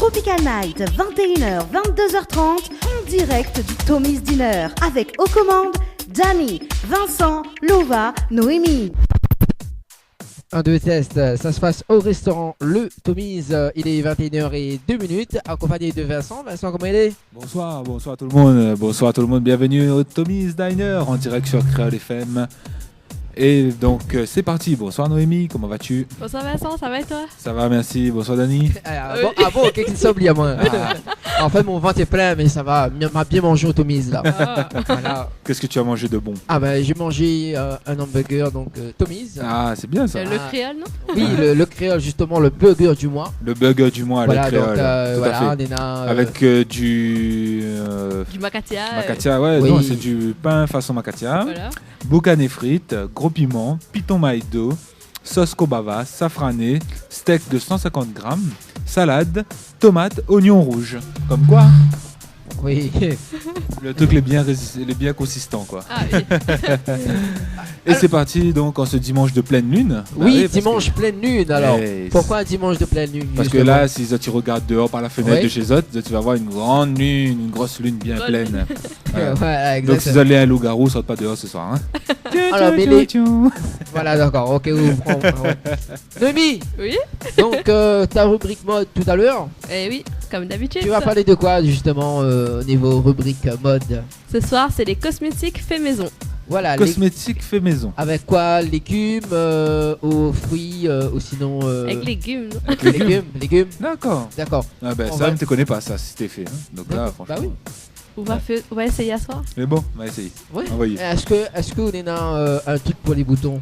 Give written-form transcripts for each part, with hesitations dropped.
Tropical Night, 21h, 22h30, en direct du Tommy's Dinner, avec aux commandes, Danny, Vincent, Lova, Noémie. 1, 2, test, ça se passe au restaurant Le Tommy's, il est 21h02, accompagné de Vincent. Vincent, comment il est? Bonsoir tout le monde, bienvenue au Tommy's Diner en direct sur Créole FM. Et donc c'est parti, bonsoir Noémie, comment vas-tu? Bonsoir Vincent, ça va et toi? Ça va, merci, bonsoir Dani. Bon, ok, qu'il s'oublie à moi. En fait, mon ventre est plein, mais ça va, m'a bien mangé au Tommy's là. Voilà. Qu'est-ce que tu as mangé de bon? Ah bah j'ai mangé un hamburger, donc Tommy's. Ah, c'est bien ça. Le créole, non? Oui, le créole, justement, le burger du mois. Le burger du mois, Voilà, le créole. donc tout voilà, à on fait. est là. Avec du macatia. macatia, ouais, Oui. non, c'est du pain façon macatia. Voilà. Boucan et frites, gros piment, piton maïdo, sauce kobava, safrané, steak de 150 grammes, salade, tomate, oignon rouge. Comme quoi, Oui. le truc est bien consistant quoi. Ah oui. Et c'est parti donc en ce dimanche de pleine lune. Bah Oui, parce dimanche pleine lune alors. Eh, Pourquoi un dimanche de pleine lune? Parce que justement là, si tu regardes dehors par la fenêtre Ouais. de chez Zot, tu vas voir une grande lune, une grosse lune bien Grande pleine. Voilà. Ouais, Donc si vous exactement. allez à un loup-garou, saute pas dehors ce soir. Hein. Alors, mais les- Voilà, d'accord, ok, vous ouais. Noémie, Oui. donc ta rubrique mode tout à l'heure, Eh oui, comme d'habitude. tu vas parler de quoi justement au niveau rubrique mode? Ce soir, c'est les cosmétiques fait maison. Voilà, Cosmétique fait maison. avec quoi? Légumes, aux fruits, ou sinon... Avec légumes, non? Avec les légumes, D'accord. d'accord. Ah ben On ça, va- je ne connais pas ça, si t'es fait. Hein. Donc là, franchement. Bah oui. On va essayer à soir. Mais bon, on va essayer. Ouais. Envoyez. Est-ce que on est dans un truc pour les boutons?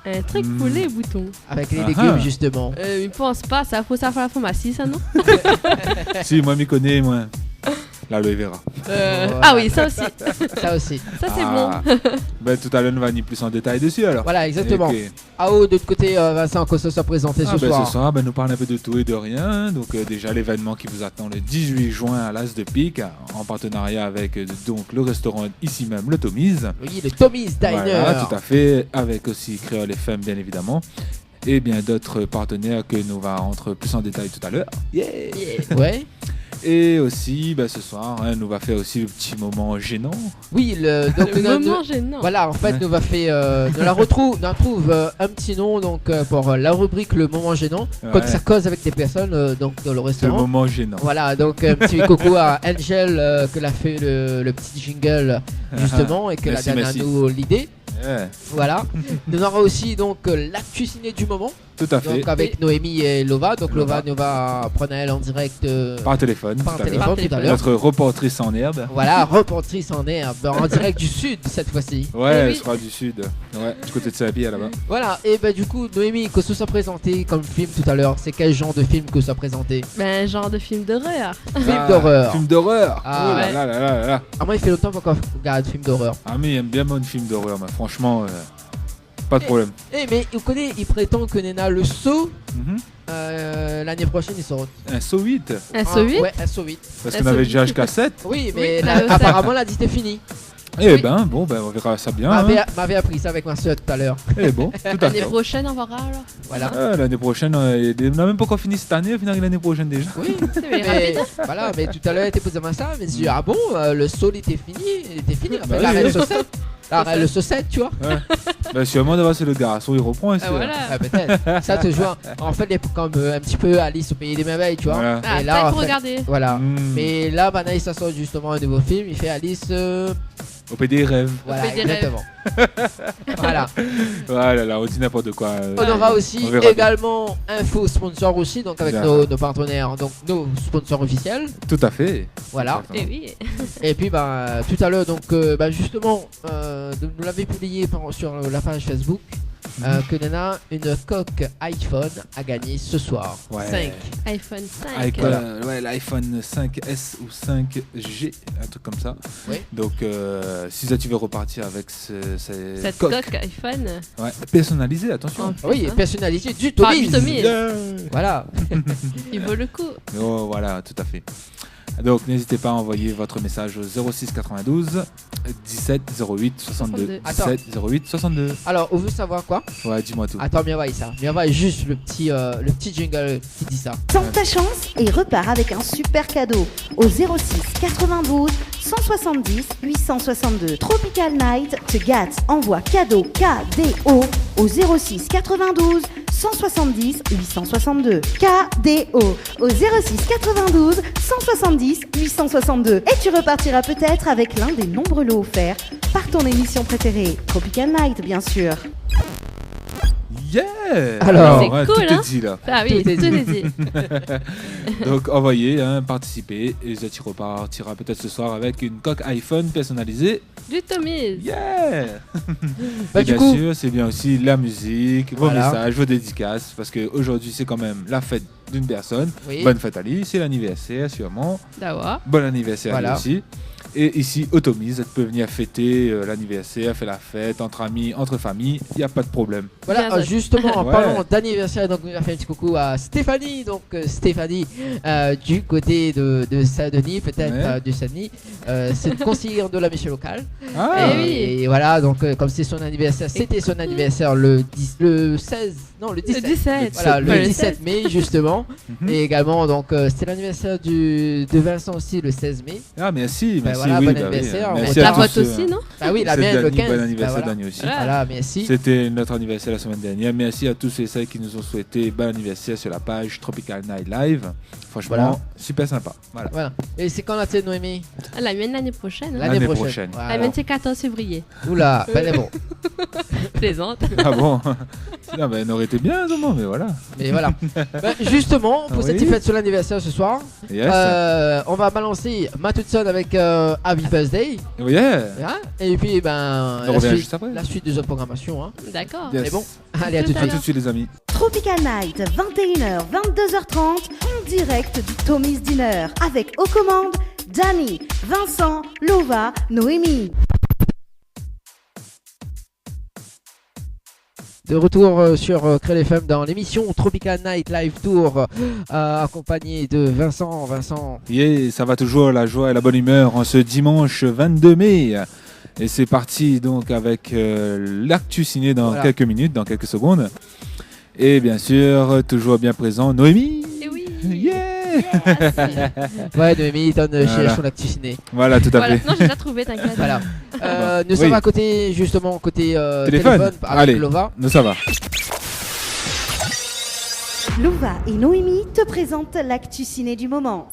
Un truc pour les boutons. Avec les Ah légumes ah. justement. Je pense pas, ça faut ça faire la pharmacie, ça non? Si, moi, m'y connais, moi. L'aloe vera. Voilà. Ah oui, ça aussi. Ça aussi. Ça c'est Ah. bon. Ben, tout à l'heure, on va ni plus en détail dessus alors. Voilà, exactement. Ok. Ah oh, de l'autre côté, Vincent, que ça soit présenté Ah, ce ben, soir. ce soir, ben, nous parlons un peu de tout et de rien. Donc, déjà, l'événement qui vous attend le 18 juin à l'As de Pique, en partenariat avec donc, le restaurant ici même, le Tommy's. Oui, le Tommy's Diner. Voilà, tout à fait. Avec aussi Créole FM, bien évidemment. Et bien d'autres partenaires que nous va rentrer plus en détail tout à l'heure. Yeah. Ouais. Et aussi, ben, ce soir, hein, nous va faire aussi le petit moment gênant. Oui, donc Le nous- moment gênant. voilà, en fait, Ouais. nous va faire, nous trouve un petit nom donc pour la rubrique le moment gênant. Quand Ouais. ça cause avec des personnes donc dans le Le restaurant. moment gênant. Voilà, donc un petit coucou à Angel que l'a fait le petit jingle justement et que Merci, la donné à merci. nous l'idée. Ouais, Voilà. Nous aurons aussi donc l'actu ciné du moment. tout à fait. Donc avec Noémie et Lova. Donc Lova. Lova nous va prendre elle en direct Par téléphone. par tout à l'heure. téléphone tout à l'heure. Notre reportrice en herbe. Voilà, reportrice en herbe, en direct du sud cette fois-ci. Ouais, Eh elle oui. sera du sud. Ouais, du côté de Saint-Pierre là-bas. Voilà, et bah du coup, Noémie, que ce soit présenté comme film tout à l'heure, c'est quel genre de film que ce soit présenté? Ben, genre de film d'horreur. Film d'horreur. Film d'horreur. Ah, Oh là ouais. là là là là. Ah, moi, il fait longtemps qu'on regarde film d'horreur. Ah, mais il aime bien mon film d'horreur, mais franchement, pas de problème. Eh, mais vous connaissez, il prétend que Nena le saut, Mhm. l'année prochaine, il sort. Un saut 8. Un saut 8. Ouais, un saut 8. Parce Un qu'on saut avait 8. déjà HK7. Oui, Oui, mais ça. apparemment, la dit c'était fini. Eh Oui. ben, bon, ben, on verra ça bien. Hein. M'avait appris ça avec ma soeur tout à l'heure. Eh bon, tout à L'année fait. prochaine, on verra alors. Voilà. Ah, l'année prochaine, on n'a même pas encore fini cette année, au final, l'année prochaine déjà. Oui, C'est bien mais rapide. voilà, mais tout à l'heure, elle était posé à ça, mais je dis, ah bon, le saut, il était fini. En fait, Bah la oui. reine saucette. La reine le saucette, tu vois. Ouais. Ben, sûrement, d'avoir c'est le garçon, il reprend ici. Ah, voilà. Ouais, peut-être. Ça te joue en fait comme un petit peu Alice au pays des merveilles, tu vois. Voilà. Ah, Et là, là, il en faut fait- regarder. Voilà. Mm. Mais là, maintenant, ça sort justement un nouveau film. Il fait Alice. Au pays des rêves. Voilà, pays des exactement. voilà. Voilà, là, on dit n'importe quoi. On aura aussi on verra bien. également un faux sponsor aussi, donc avec Bien. nos partenaires, donc nos sponsors officiels. Tout à fait. Voilà. Eh oui. Et puis, bah, tout à l'heure, donc, justement, nous l'avons publié sur la page Facebook. Que Nana, une coque iPhone a gagné ce soir. Ouais. 5. iPhone 5. Avec Voilà. ouais, l'iPhone 5S ou 5G, un truc comme ça. Oui. Donc, si ça, tu veux repartir avec Cette coque iPhone. Ouais, personnalisé, attention. En Oui, plus, hein. personnalisé du Pas Tommy's. du Tommy's. Voilà. Il vaut le coup. Oh, voilà, tout à fait. Donc, n'hésitez pas à envoyer votre message au 06 92 17 08 62. Attends. 17 08 62. Alors, on veut savoir quoi? Ouais, dis-moi tout. Attends, Mireille, ça. Mireille, juste le petit jingle qui dit ça. Tente ta chance et repars avec un super cadeau au 06 92 170 862. Tropical Night te gâte. Envoie cadeau KDO au 06 92 170 862. KDO au 06 92 170 862. Et tu repartiras peut-être avec l'un des nombreux lots offerts par ton émission préférée. Tropical Night, bien sûr. Yeah! Alors, c'est cool, tout hein. est dit là. Ah oui, Tout est tout est dit. Donc envoyez, participez et Zati repartira peut-être ce soir avec une coque iPhone personnalisée. Du Tommy's. Yeah! Bah, Et du bien coup, sûr, c'est bien aussi la musique, vos Voilà. messages, vos dédicaces, parce qu'aujourd'hui c'est quand même la fête d'une personne. oui. Bonne fête à lui, c'est l'anniversaire sûrement. D'avoir. Bon anniversaire à lui Voilà. aussi. Et ici, Automise, tu peux venir fêter l'anniversaire, faire la fête entre amis, entre familles, il n'y a pas de problème. Voilà, Bien, justement, en Ouais. parlant d'anniversaire, donc on va faire un petit coucou à Stéphanie, donc Stéphanie du côté de Saint-Denis, peut-être Ouais. de Saint-Denis, c'est conseillère de la mission locale. Ah, Eh oui. Et voilà, donc comme c'est son anniversaire, c'était son anniversaire le 16, non le 17. Le 17. Voilà, le Ouais, 17 mai justement. Mhm. Et également, donc c'était l'anniversaire de Vincent aussi le 16 mai. Ah, merci, Ben merci. voilà, oui, bon bah oui, anniversaire. merci On à La tous boîte ceux, aussi, non? Ah oui, la c'est mienne le Dany, 15. Bon Ben anniversaire, voilà. Dany aussi. Voilà. Voilà, merci. C'était notre anniversaire la semaine dernière. Merci à tous et celles qui nous ont souhaité bon anniversaire sur la page Tropical Night Live. Franchement, Voilà. super sympa. Voilà. Voilà. Et c'est quand la tienne, Noémie? Ah, la mienne l'année prochaine. Hein. L'année prochaine. Voilà. La mienne c'est 14 février. Oula, ben c'est bon. Plaisante. Ah bon? Non, ben, on aurait été bien, non, mais voilà. Mais voilà. Ben, justement, pour cette Oui. fête sur l'anniversaire ce soir, Yes. on va balancer Matt Hudson avec Happy Birthday. Yeah. Hein, et puis, ben, On revient juste après. la suite de notre programmation. Hein. D'accord. Yes. Mais bon, allez, à tout de À suite. tout de suite, les amis. Tropical Night, 21h, 22h30, en direct du Tommy's Dinner, avec aux commandes Dany, Vincent, Lova, Noémie. De retour sur Creel FM dans l'émission Tropical Night Live Tour, accompagné de Vincent. Vincent, Yeah, ça va toujours, la joie et la bonne humeur en ce dimanche 22 mai. Et c'est parti donc avec l'actu ciné dans Voilà. quelques minutes, dans quelques secondes. Et bien sûr, toujours bien présent, Noémie. Et oui. Yeah. ouais, Noémie donne Voilà. chez son actu ciné. Voilà, tout à Voilà. fait. Non, j'ai déjà trouvé, t'inquiète. Voilà. Nous Oui. sommes à côté, justement, côté Téléphone. téléphone avec Allez. Lova. Non, ça va. Lova et Noémie te présentent l'actu ciné du moment.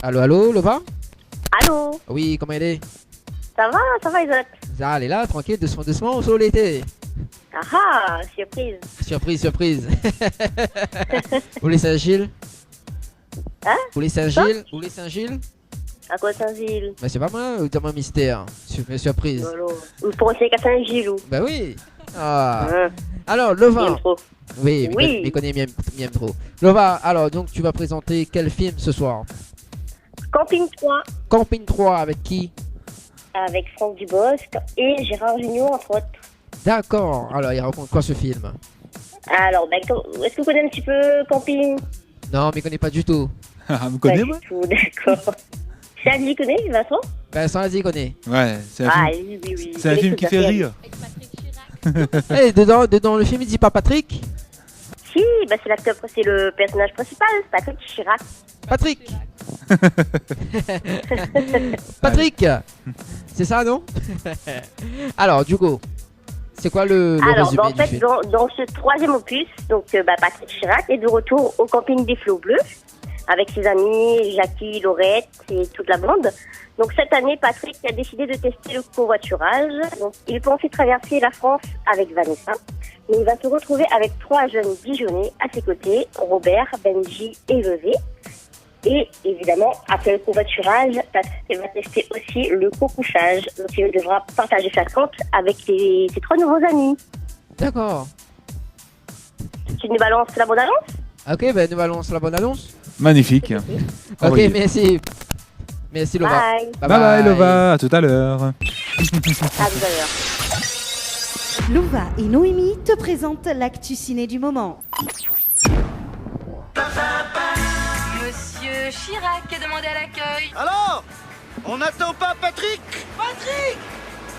Allô, allô, Lova? Allô, Oui, comment elle est? ça va Isaac? Ça, elle est là, tranquille, doucement, doucement, au sol l'été. Ah ah, surprise. Surprise, surprise. Vous les Saint-Gilles? Hein? Vous les Saint-Gilles? Vous les Saint-Gilles? À quoi Saint-Gilles? Bah c'est pas moi, ou dans un mystère. Surprise. Lolo. Vous pensez qu'à Saint-Gilles ou? Bah oui. Ah. Hein, Alors, bien Lova. trop. Oui, Oui. mais connais bien trop. Lova, alors donc tu vas présenter quel film ce soir? Camping 3 Camping 3 avec qui? avec Franck Dubosc et Gérard Jugnot entre autres. D'accord. Alors, il raconte quoi ce film? Alors, est-ce que vous connaissez un petit peu Camping? Non, mais il connaît pas du tout. Ah, me Pas connais, du moi? tout, d'accord. C'est Andy connaît, Vincent? Vincent, vas-y, il connaît. Ouais, c'est un Ah film, oui. c'est un film qui fait rire. Eh, dedans le film, il dit pas Patrick? Si, bah c'est le personnage principal, Patrick Chirac. Patrick. Patrick. C'est ça, non? Alors, du coup, c'est quoi le Alors, résumé en du fait, film? dans ce troisième opus, donc Patrick Chirac est de retour au camping des Flots Bleus avec ses amis Jackie, Laurette et toute la bande. Donc cette année, Patrick a décidé de tester le covoiturage. Donc, il pensait traverser la France avec Vanessa, mais il va se retrouver avec 3 jeunes Dijonnais à ses côtés, Robert, Benji et Levé. Et évidemment, après le covoiturage, Patrick va tester aussi le co-couchage. Donc il devra partager sa tente avec ses 3 nouveaux amis. D'accord. Tu nous balances la bonne annonce? Ok, ben nous allons sur la bonne annonce. Magnifique. Ok, Envoyez. merci. Merci, Lova. Bye. Bye bye, Lova, à tout à l'heure. À tout à l'heure. Lova et Noémie te présentent l'actu ciné du moment. Monsieur Chirac est demandé à l'accueil. Alors, on n'attend pas Patrick? Patrick!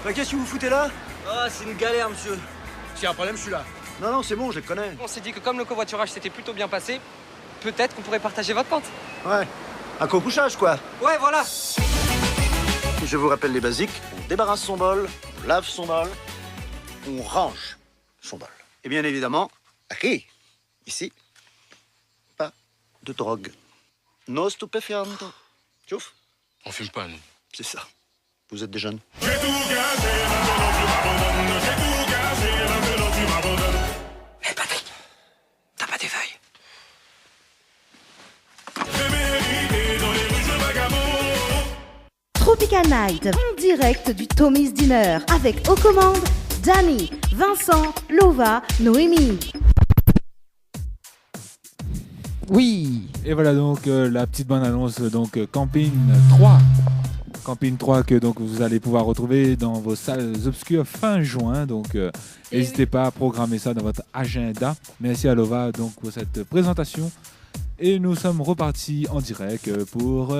Bah, qu'est-ce que vous foutez là? Ah, c'est une galère, monsieur. S'il y a un problème, je suis là. Non, c'est bon, je les connais. On s'est dit que comme le covoiturage s'était plutôt bien passé, peut-être qu'on pourrait partager votre pente. Ouais, un co-couchage, quoi. Ouais, voilà. Je vous rappelle les basiques. On débarrasse son bol, on lave son bol, on range son bol. Et bien évidemment, aquí, ici, pas de drogue. No stupéfiante. Tchouf. On fume pas, nous. C'est ça. Vous êtes des jeunes. Hé, Patrick, t'as pas tes feuilles? Tropical Night, en direct du Tommy's Dinner, avec aux commandes Danny, Vincent, Lova, Noémie. Oui. Et voilà donc la petite bonne annonce, donc Camping 3. Camping 3 que donc vous allez pouvoir retrouver dans vos salles obscures fin juin. Donc n'hésitez pas à programmer ça dans votre agenda. Merci à Lova donc pour cette présentation. Et nous sommes repartis en direct pour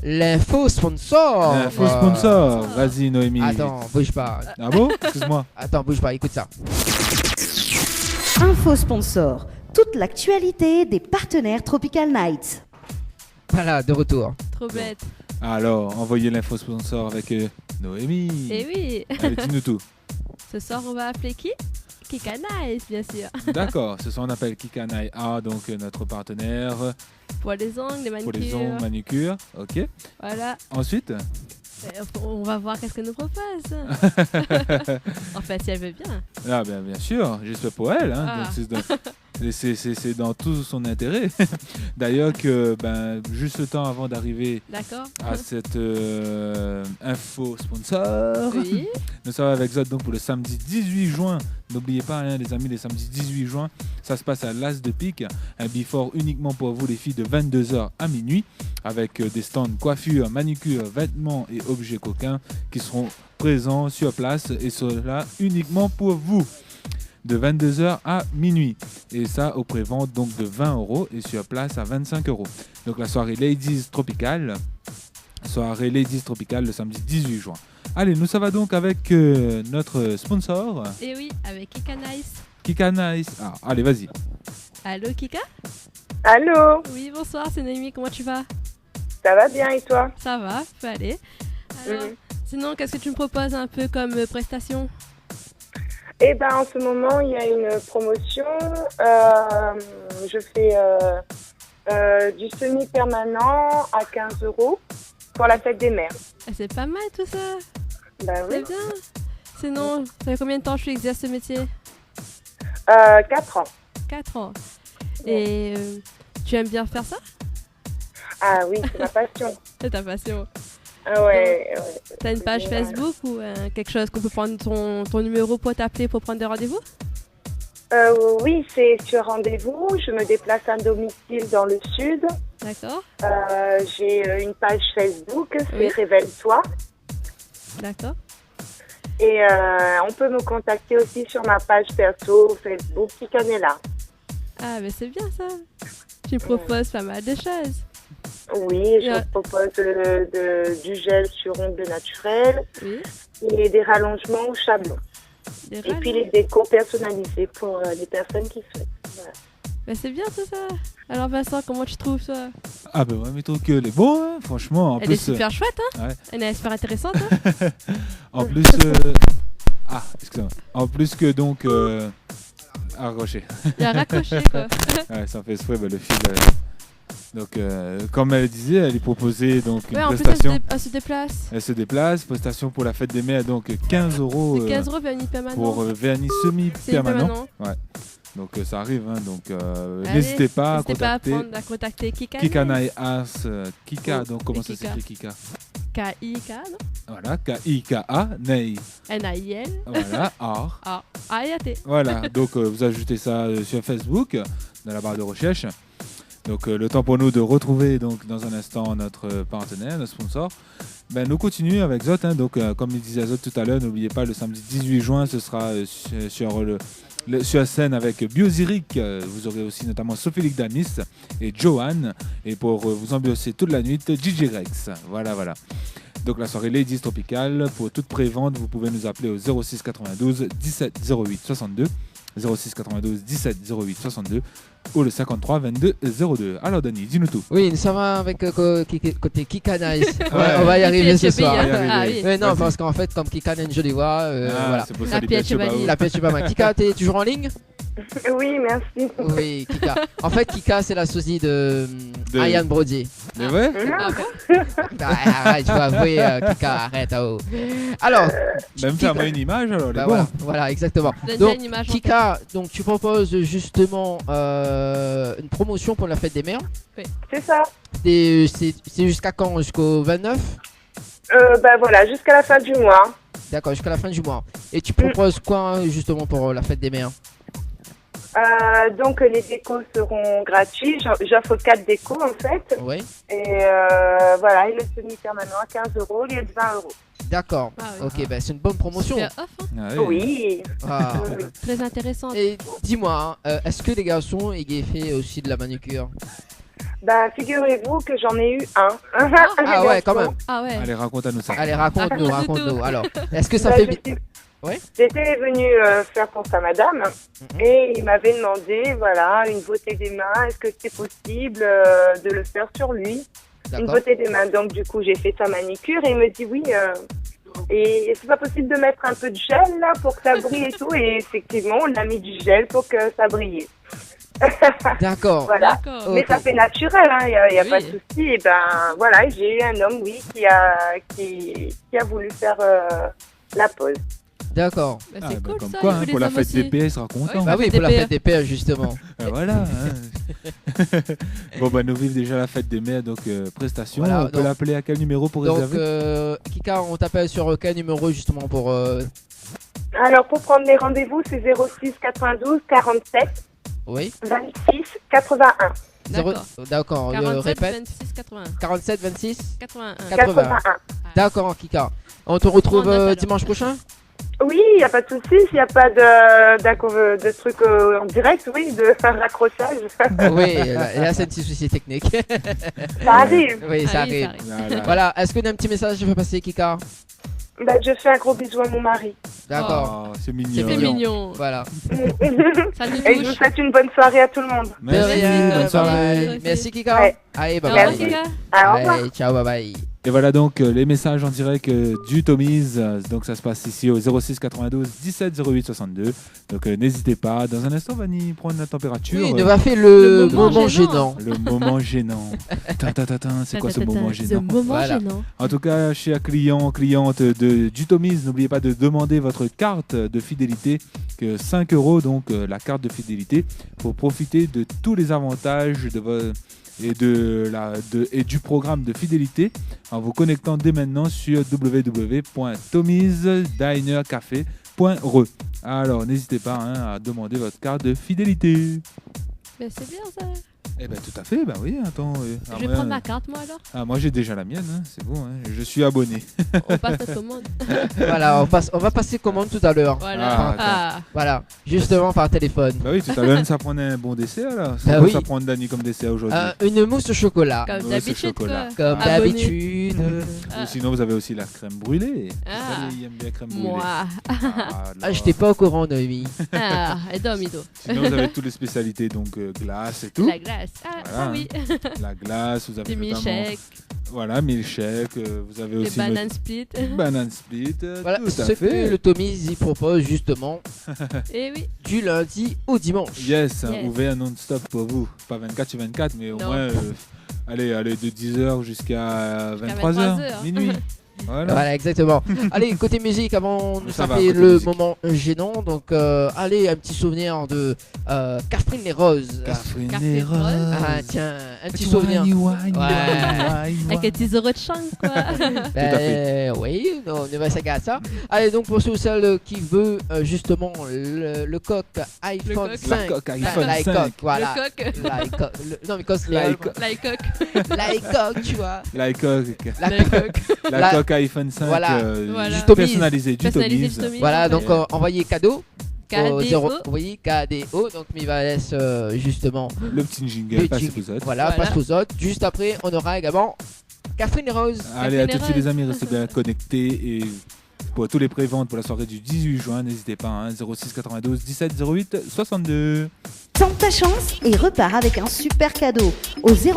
l'info sponsor. L'info sponsor. Vas-y Noémie. Attends, bouge pas. Ah bon? Excuse-moi. Attends, bouge pas, écoute ça. Info sponsor. Toute l'actualité des partenaires Tropical Nights. Voilà, de retour. Trop bête. Alors, envoyez l'info sponsor avec Noémie. Eh oui. Allez, dis-nous tout. Ce soir, on va appeler qui? Kika Nice, bien sûr. D'accord, ce soir on appelle Kikanai A, donc notre partenaire Pour les ongles, les manicures. pour les ongles, manucure. Ok. Voilà. Ensuite, On va voir qu'est-ce qu'elle nous propose. En fait, si elle veut bien. ah bien sûr, j'espère pour elle. Hein, Ah. donc c'est dans tout son intérêt. D'ailleurs que juste le temps avant d'arriver D'accord. à cette info sponsor, Oui. nous sommes avec Zod donc pour le samedi 18 juin. N'oubliez pas les amis, les samedis 18 juin, ça se passe à l'As de Pique, un before uniquement pour vous les filles de 22h à minuit, avec des stands coiffure, manucure, vêtements et objets coquins qui seront présents sur place et cela uniquement pour vous. De 22h à minuit. Et ça au pré-vente donc de 20 € et sur place à 25 €. Donc la soirée Ladies Tropical. Soirée Ladies Tropical le samedi 18 juin. Allez, nous ça va donc avec notre sponsor. Et oui, avec Kika Nice. Kika Nice. Ah, allez, vas-y. Allô, Kika? Allô? Oui, bonsoir, c'est Noémie, comment tu vas? Ça va bien et toi? Ça va, peut aller. Alors, sinon, qu'est-ce que tu me proposes un peu comme prestation? Eh ben, en ce moment, il y a une promotion. Je fais du semi-permanent à 15 € pour la fête des mères. Ah, c'est pas mal tout ça. Bah oui. C'est bien. Sinon, ça fait combien de temps que tu exerces ce métier? 4 ans. 4 ans. Et tu aimes bien faire ça? Ah oui, c'est ma passion. C'est ta passion. Ah ouais. T'as une page Facebook ou quelque chose qu'on peut prendre ton numéro pour t'appeler pour prendre des rendez-vous? Oui, c'est sur rendez-vous. Je me déplace à domicile dans le sud. D'accord. J'ai une page Facebook, c'est Oui. Révèle-toi. D'accord. Et on peut me contacter aussi sur ma page perso Facebook Kikanela. Ah, mais c'est bien ça. Tu me proposes pas mal de choses. Oui, je vous propose du gel sur ongles naturels Oui. et des rallongements au chablon. Des Et puis les décos personnalisés pour les personnes qui souhaitent. Voilà. Mais c'est bien tout ça. Alors Vincent, comment tu trouves ça? Ah ben ouais, mais trouve qu'elle est bon, hein, franchement. En Elle plus, est super chouette, hein? ouais. Elle est super intéressante, hein? En plus, ah, excusez-moi. En plus que donc, raccroché. Il a raccroché, quoi. Ouais, ça fait exprès, le fil. Donc, comme elle disait, elle est proposée donc une Ouais, en plus, prestation. elle se déplace. Elle se déplace, prestation pour la fête des mères, donc 15 €. C'est 15 € vernis permanent. Pour vernis semi-permanent. Semi-permanent. Ouais. Donc ça arrive, hein, donc Allez, n'hésitez pas à contacter Kika. Kikanai As. Kika, Oh, donc comment et ça Kika. s'écrit Kika? K-I-K, non? Voilà, K-I-K-A, Nei. N-A-I-L. Voilà, Ar. A-I-A-T. Voilà, donc vous ajoutez ça sur Facebook, dans la barre de recherche. Donc le temps pour nous de retrouver donc dans un instant notre partenaire, notre sponsor. Ben, nous continuons avec Zot. Hein. Donc comme il disait Zot tout à l'heure, n'oubliez pas le samedi 18 juin, ce sera sur la scène avec Biosiric. Vous aurez aussi notamment Sophie Ligdanis et Johan. Et pour vous ambiancer toute la nuit, DJ Rex. Voilà. Donc la soirée Ladies Tropical. Pour toute pré-vente, vous pouvez nous appeler au 06 92 17 08 62. 06 92 17 08 62 ou le 53 22 02. Alors Dani, dis-nous tout. Oui, ça va avec côté Kika Nice. On va y arriver ce soir. Oui. Mais non, parce qu'en fait, comme Kika a une jolie voix, voilà. C'est pour ça La les pièce pièces chevalier. La pièce tu vas mal. Kika, t'es toujours en ligne? Oui, merci. Oui, Kika. En fait, Kika, c'est la sosie de De- Ian Brody. Mais ouais. Ah bon? Arrête, tu vas avouer, Kika, arrête. Oh. Alors, Même faire moi une image alors. bah les bons. voilà, exactement. Donne Donc, une image en Kika, donc tu proposes justement une promotion pour la fête des mères. C'est ça. C'est jusqu'à quand? Jusqu'au 29? Bah voilà, jusqu'à la fin du mois. D'accord, jusqu'à la fin du mois. Et tu proposes quoi justement pour la fête des mères? Donc les décos seront gratuits. J'offre 4 décos en fait. Oui. Et voilà, et le semi-permanent à 15 €, au lieu de 20 €. D'accord. Ah oui. Ok, bah, c'est une bonne promotion. Super off, hein. Ah oui. Oui. Ah. Oui. Très intéressant. Et dis-moi, est-ce que les garçons ils fait aussi de la manucure? Bah figurez-vous que j'en ai eu un. Ah ouais, quand même. Ah ouais. Allez, raconte à nous ça. Allez, raconte-nous, Raconte raconte-nous. tout. Alors, est-ce que ça Bah, fait je suis- Ouais. J'étais venue faire pour sa madame et il m'avait demandé, voilà, une beauté des mains. Est-ce que c'est possible de le faire sur lui? Une D'accord. beauté des mains. Donc du coup, j'ai fait sa manicure et il me dit oui. Et c'est pas possible de mettre un peu de gel là pour que ça brille et tout. Et effectivement, on a mis du gel pour que ça brille. D'accord. Voilà. D'accord. Mais Ok. ça fait naturel, hein, y a Oui. pas de souci. Et ben voilà, j'ai eu un homme, oui, qui a voulu faire la pose. D'accord. Bah, Ah, c'est bah, cool comme ça. quoi, il faut hein, les pour la hommes fête aussi. des PS, sera content. Bah oui, fête pour la des fête des pères justement. Voilà. Hein. Bon, bah, nous vivons déjà la fête des mères, donc prestation. Voilà, on peut donc- l'appeler à quel numéro pour Donc, réserver Kika, on t'appelle sur quel numéro justement pour Alors pour prendre les rendez-vous, c'est 06 92 47 Oui. 26 81. Zéro- D'accord. D'accord. 47, Répète. 26, 81. 47 26 81. 80. D'accord, Kika. On te retrouve On appelle. dimanche prochain. Oui, il n'y a pas de souci. S'il n'y a pas de truc en direct, oui, de raccrochage. Oui, et là c'est un petit souci technique. Ça arrive. Oui, ça Ah oui, arrive. Voilà. Voilà, est-ce qu'on a un petit message que je veux passer, Kika? Bah, je fais un gros bisou à mon mari. D'accord. Oh, c'est C'est mignon. C'est mignon. Voilà. Ça nous Et je vous touche. souhaite une bonne soirée à tout le monde. De Merci, rien, bonne soirée. bye. Merci. Merci, Kika. Ouais. Allez, bye Au bye. revoir, Kika. Au revoir. Allez, ciao, bye bye. Et voilà donc les messages en direct du Tommy's. Donc ça se passe ici au 06 92 17 08 62. Donc n'hésitez pas. Dans un instant, Vanny prendre la température. Oui, il nous va faire le Le moment moment gênant. gênant. Le moment gênant. C'est quoi ce moment Ce gênant moment Voilà. gênant. En tout cas, chers clients, clientes du Tommy's, n'oubliez pas de demander votre carte de fidélité, que 5 € donc la carte de fidélité, pour profiter de tous les avantages et du programme de fidélité en vous connectant dès maintenant sur www.tommysdinercafé.re. Alors n'hésitez pas à demander votre carte de fidélité. Mais c'est bien ça. Eh ben tout à fait, bah oui, attends. Je vais prendre ma carte moi alors. Moi j'ai déjà la mienne, c'est bon, je suis abonné. On passe la commande. Voilà, on va passer commande tout à l'heure. Voilà. Ah, Voilà, justement par téléphone. Bah oui, tout à l'heure ça prenait un bon dessert là. C'est Bah quoi oui. ça prend Dani comme dessert aujourd'hui? Une mousse au chocolat. Comme Ouais, d'habitude c'est chocolat. quoi. Comme Abonné. d'habitude. Ou sinon vous avez aussi la crème brûlée. Ah. Vous savez, il aime bien crème brûlée. Moi. Ah, j'étais pas au courant de lui. Ah, et Domido. Sinon vous avez toutes les spécialités, donc glace et tout. La glace. Ah, Voilà. ça oui. La glace, vous avez Des notamment... milkshakes, Voilà, milkshake, vous avez des aussi bananes split. banane split, Voilà, tout à ce que fait. le Tommy's y propose justement Et oui. du lundi au dimanche. Yes, Yes. ouvert non-stop pour vous. Pas 24 sur 24, mais au Non. moins, allez, de 10h jusqu'à 23h, 23h. minuit. Voilà. Voilà, exactement. Allez, côté musique, avant de Ça va, taper côté le musique. moment gênant, donc allez, un petit souvenir de Catherine les Roses. Catherine Catherine les Rose. Roses. Ah tiens, un petit souvenir. Avec les petits euros de chang, quoi. Oui, on va s'agarrer ça. Allez, donc pour ceux ou celles qui veut justement le coq iPhone 5. La coque iPhone 5. Voilà. Le coq. Non, mais quand c'est L'iCoq. l'iCoq, tu vois. l'iCoq. La- Coque iPhone 5 Voilà. Voilà. personnalisée du Personnalisé Tommy's. du Tommy's. Voilà, donc envoyez cadeau. Au KDO. oui, KDO. Donc, il va laisser justement Le petit jingle, le passe jingle. aux autres. Voilà, passe aux autres. Juste après, on aura également Catherine Rose. Allez, à tout de suite les amis, restez bien connectés et pour tous les préventes pour la soirée du 18 juin, n'hésitez pas, hein, 06 92 17 08 62. Tente ta chance et repars avec un super cadeau au 06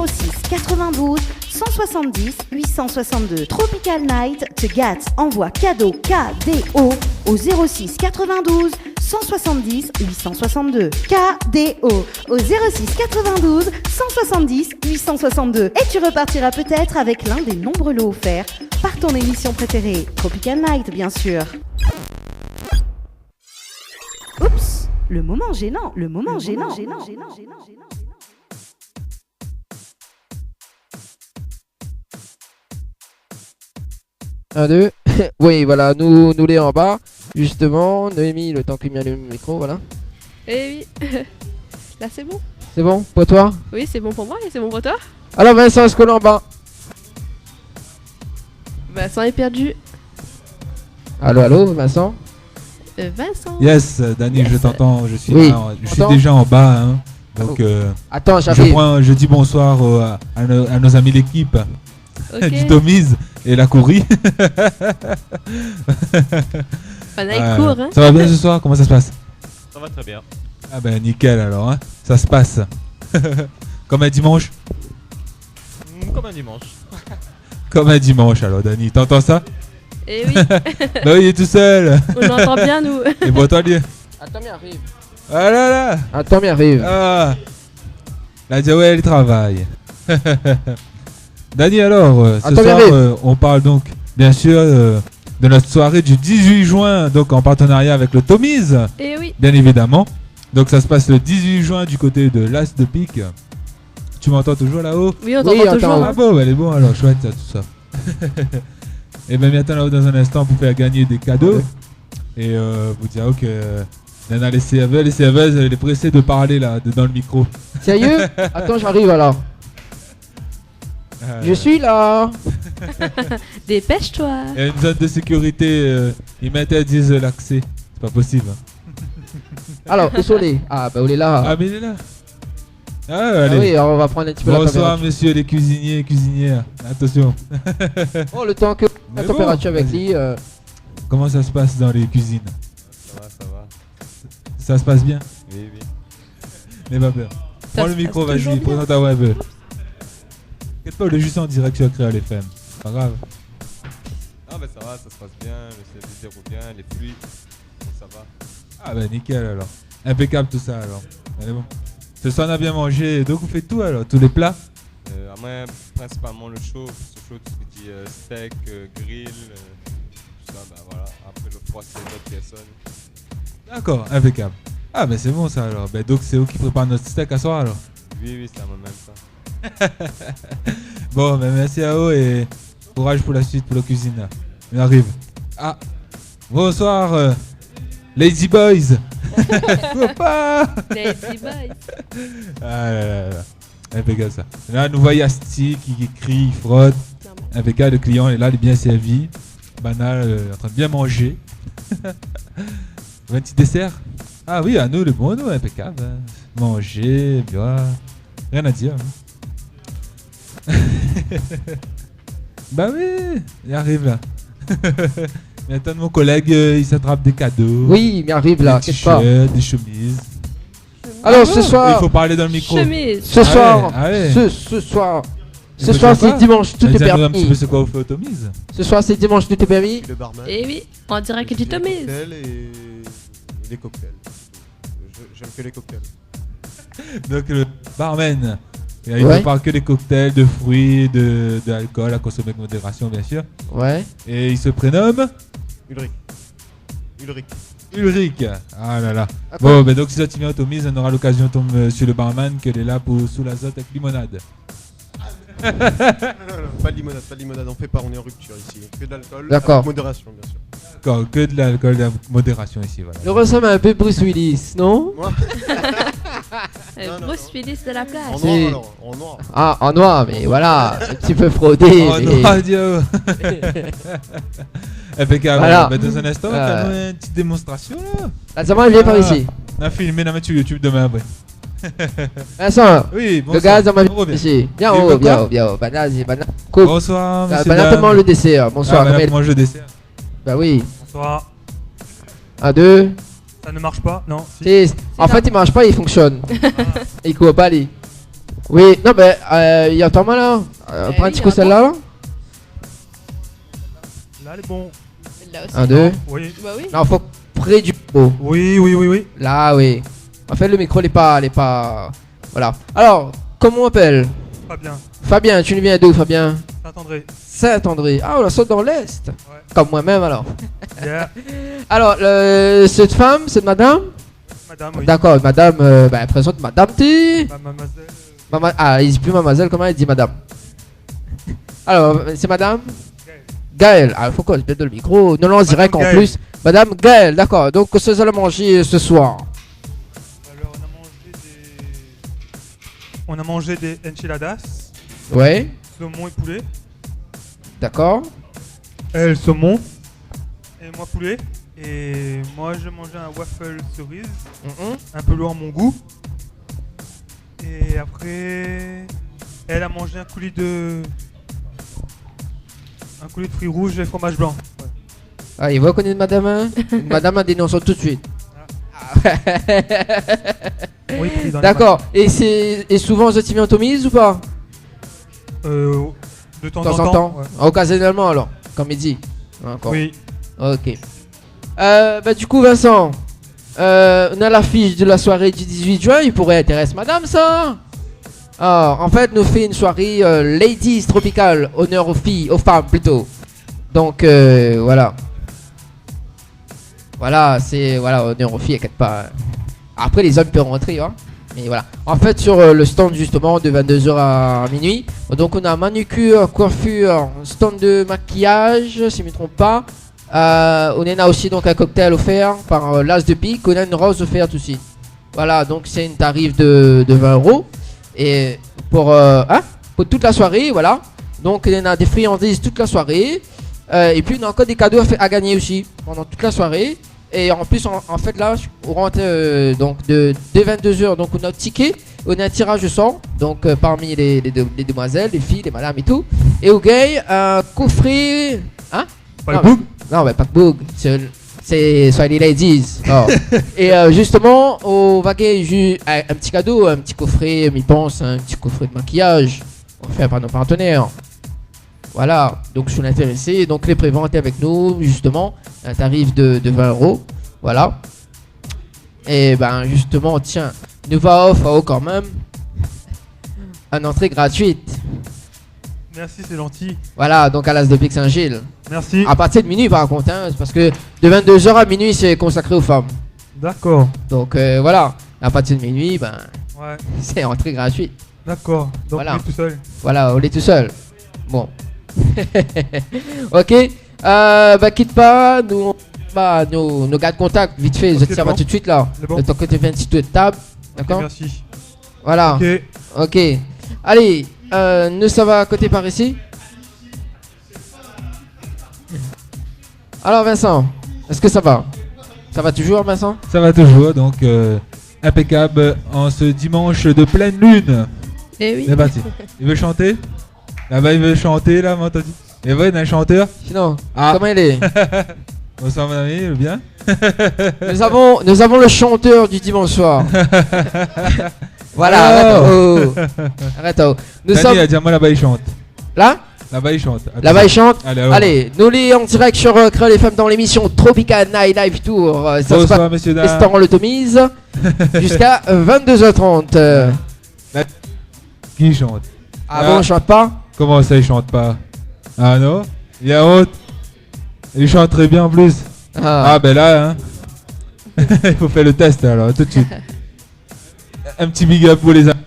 92 170 862. Tropical Night te gâte. Envoie cadeau KDO au 06 92 170 862. KDO au 06 92 170 862. Et tu repartiras peut-être avec l'un des nombreux lots offerts par ton émission préférée. Tropical Night, bien sûr. Oups, le moment gênant, le moment gênant. 1, 2. Oui, voilà, nous les en bas. Justement, Noémie, le temps qu'il met le micro, voilà. Eh oui. Là, c'est bon. C'est bon pour toi? Oui, c'est bon pour moi et c'est bon pour toi. Alors, Vincent, est-ce qu'on est en bas? Vincent est perdu. Allô, Vincent? Vincent. Yes, Dani, je t'entends. Je suis, Oui. là, je suis déjà en bas. Hein. Donc, attends, j'arrive. je dis bonsoir à nos amis l'équipe du Tommy's et la Courie. Fanaï court, hein. Ça va bien ce soir? Comment ça se passe? Ça va très bien. Ah ben nickel alors, hein. Ça se passe. Comme un dimanche? Comme un dimanche. Comme un dimanche alors, Dani. T'entends ça? Eh oui. Bah oui, il est tout seul. On l'entend bien, nous. Et bon, toi, lui. Attends, mais arrive. Ah là là. Attends, mais arrive. Ah. La Diawel, il travaille. Dani, alors, ce soir, on parle donc, bien sûr, de notre soirée du 18 juin, donc en partenariat avec le Tommy's. Eh oui. Bien évidemment. Donc ça se passe le 18 juin du côté de l'As de Pique. Tu m'entends toujours là-haut? Oui, on t'entend toujours. Ah bon, elle est bon alors, chouette ça, tout ça. Et bien maintenant là-haut dans un instant pour faire gagner des cadeaux. Et vous dire que Nana, les serveuses, elle est pressée de parler là, dans le micro. Sérieux? Attends, j'arrive alors. Je suis là. Dépêche-toi. Il y a une zone de sécurité, ils m'interdisent l'accès. C'est pas possible. Alors, où sont les? Ah bah on est là. Ah mais il est là. Ah, allez. Oui, alors on va prendre un petit peu la température. Bonsoir messieurs les cuisiniers et cuisinières. Attention. Oh, le temps que la température avec lui. Comment ça se passe dans les cuisines? Ça va. Ça se passe bien? Oui. N'aie pas peur. Prends le micro, vas-y, présente ta web. T'inquiète pas, le juste en direct sur Créole FM. Pas grave. Non, mais ça va, ça se passe bien. Le service roule bien, les fluides. Ça va. Ah bah nickel alors. Impeccable tout ça alors. Allez bon. Ce soir on a bien mangé, donc vous faites tout alors, tous les plats? À moi, principalement le chaud. Ce chaud, tout ce qui est steak, grill, tout ça, bah voilà. Après le froid, c'est d'autres personnes. D'accord, impeccable. Ah bah c'est bon ça alors. Bah, donc c'est eux qui préparent notre steak à soir alors? Oui, c'est à moi-même ça. Bon, bah merci à eux et courage pour la suite, pour la cuisine là. On arrive. Ah, bonsoir Lazy Boys. Faut pas. Lazy Boys. Ah là là. Impeccable ça. Là, nous voyons Asti qui crie, il frotte. Impeccable, le client est là, il est bien servi. Banal, en train de bien manger. Un petit dessert? Ah oui, à nous, le bon, nous, impeccable. Hein. Manger, boire. Rien à dire. Hein. Bah oui, il arrive là. Maintenant, mon collègue, il s'attrape des cadeaux. Oui, il arrive là, des quelque part. t-shirts, des chemises. Alors ce soir, il faut parler dans le micro. Chemise. Ce soir, allez. ce soir c'est dimanche, tout est permis. Un petit peu c'est quoi vous faites au Tommy's? Ce soir c'est dimanche, tout est permis. Le barman. Eh oui, on dirait que du Tommy's. Et les cocktails. J'aime que les cocktails. Donc le barman, il ne parle que des cocktails, de fruits, de l'alcool à consommer avec modération bien sûr. Ouais. Et il se prénomme Ulrich. Ah là là. Bon, ben donc si ça tu viens au Tommy's, on aura l'occasion de tomber sur le barman qu'elle est là pour sous l'azote avec limonade. Pas de limonade, on fait pas, on est en rupture ici. Que de l'alcool, D'accord. avec modération bien sûr. D'accord, que de l'alcool, de la modération ici, voilà. Il ressemble un peu Bruce Willis, non? Moi Bruce Willis de la plage. En C'est- noir alors, en noir. Ah, en noir, mais voilà, un petit peu fraudé. Oh mais- non, Dieu. Impeccable. Voilà. Bah, dans un instant, on va faire une petite démonstration là. La Zama, viens par ici. On a filmé, on a mis sur YouTube demain après. Vincent, Oui, le bonsoir. gars, Zama, On revient. ici. Viens Tu en veux haut, viens quoi en haut, viens en haut. Banane, banane. Coupe. Bonsoir, monsieur. Banane, te mange le dessert. Bonsoir. Ah, comment madame, il- mange le dessert. Bah oui. Bonsoir. 1, 2. Ça ne marche pas, non? Si. En fait, il marche pas, il fonctionne. Il court pas, lui. Oui, non, mais il y a ton mal là. Prends un petit coup celle-là. Là. Là, elle est bon. Là aussi. 1, 2. Oui. Bah oui. Non, faut près du micro. Oui. Là, oui. En fait, le micro, il est pas. Voilà. Alors, comment on appelle? Fabien. Fabien, tu nous viens d'où, Fabien? Saint-André. Saint-André. Ah, on la saute dans l'Est. Comme moi-même, alors. Yeah. Alors, cette femme, cette madame? Madame, oui. D'accord, madame, présente madame T. Mademoiselle. Ah, il dit plus mademoiselle, comment elle dit madame? Alors, c'est madame? Gaëlle. Ah, il faut qu'on se mette dans le micro. Non, non, on dirait qu'en Gaëlle. plus. Madame Gaëlle, d'accord. Donc, ce que vous allez manger ce soir? Alors, on a mangé des enchiladas. Ouais. Saumon et poulet. D'accord. Elle, saumon. Et moi, poulet. Et moi, je mangeais un waffle cerise. Un peu lourd à mon goût. Et après, elle a mangé un coulis de fruits rouges et fromage blanc. Ouais. Ah, il va connaître madame, hein? Madame a dénoncé tout de suite. Oui, pris dans les D'accord. Et souvent, vous êtes mis en tomise ou pas? De temps en temps. Ouais. Occasionnellement, alors, comme il dit. Encore. Oui. Ok. Du coup, Vincent, on a l'affiche de la soirée du 18 juin. Il pourrait intéresser madame, ça. Alors, en fait, nous fait une soirée Ladies Tropical, honneur aux filles, aux femmes plutôt. Donc, voilà. Voilà, c'est honneur aux filles, inquiète pas. Après, les hommes peuvent rentrer, hein. Mais voilà. En fait, sur le stand justement de 22h à minuit, donc on a manucure, coiffure, stand de maquillage, si je ne me trompe pas. On en a aussi donc un cocktail offert par l'As de Pique. On a une rose offerte aussi. Voilà, donc c'est une tarif de 20 €. Et pour toute la soirée, voilà. Donc il y en a des friandises toute la soirée. Et puis on a encore des cadeaux à gagner aussi pendant toute la soirée. Et en plus, en fait, là, on rentre donc de 22h, donc on a un ticket, on a un tirage au sort, donc parmi les demoiselles, les filles, les madames et tout. Et au gay, un coffret. Hein? Pas le boug? Non, mais pas de boug. C'est soit les ladies. Oh. Et justement, on va gagner un petit cadeau, un petit coffret, m'y pense, un petit coffret de maquillage, offert par nos partenaires. Voilà, donc je suis intéressé. Donc les préventes avec nous, justement, un tarif de 20 €. Voilà. Et ben justement, tiens, nous va offrir quand même une entrée gratuite. Merci, c'est gentil. Voilà, donc à l'As de Pique Saint-Gilles. Merci. À partir de minuit par contre, hein, parce que de 22h à minuit c'est consacré aux femmes. D'accord. Donc voilà, à partir de minuit, ben Ouais. c'est entrée gratuite. D'accord. Donc Voilà. on est tout seul. Voilà, on est tout seul. Bon. Ok. Quitte pas, nous garde contact vite fait. Je te tiens bon. tout de suite là. C'est bon. Le temps que tu fais un petit tour de table. D'accord. Merci. Voilà. Ok. Ok. Allez, nous ça va à côté par ici. Alors Vincent, est-ce que ça va? Ça va toujours Vincent? Ça va toujours, donc impeccable en ce dimanche de pleine lune. Eh oui. C'est parti. Il veut chanter? Là-bas il veut chanter, là, m'as entendu? Et ouais, il y a un chanteur? Sinon, comment il est? Bonsoir mon ami, il bien? Nous avons le chanteur du dimanche soir. Voilà, Alors. arrête. Nous Dani sommes... a dit à moi là-bas il chante. Là? Là-bas il chante. Attends. Là-bas il chante. Allez, alors. Allez, nous les en direct sur Créole FM dans l'émission Tropical Night Live Tour. Ça se Bonsoir, passe messieurs, au dames. restaurant Le Tomise jusqu'à 22h30. Qui chante? Ah bon, je chante pas? Comment ça il chante pas? Ah non? Il y a honte. Il chante très bien en plus. Ah ben là, hein. Il faut faire le test alors, tout de suite. Un petit big up pour les amis.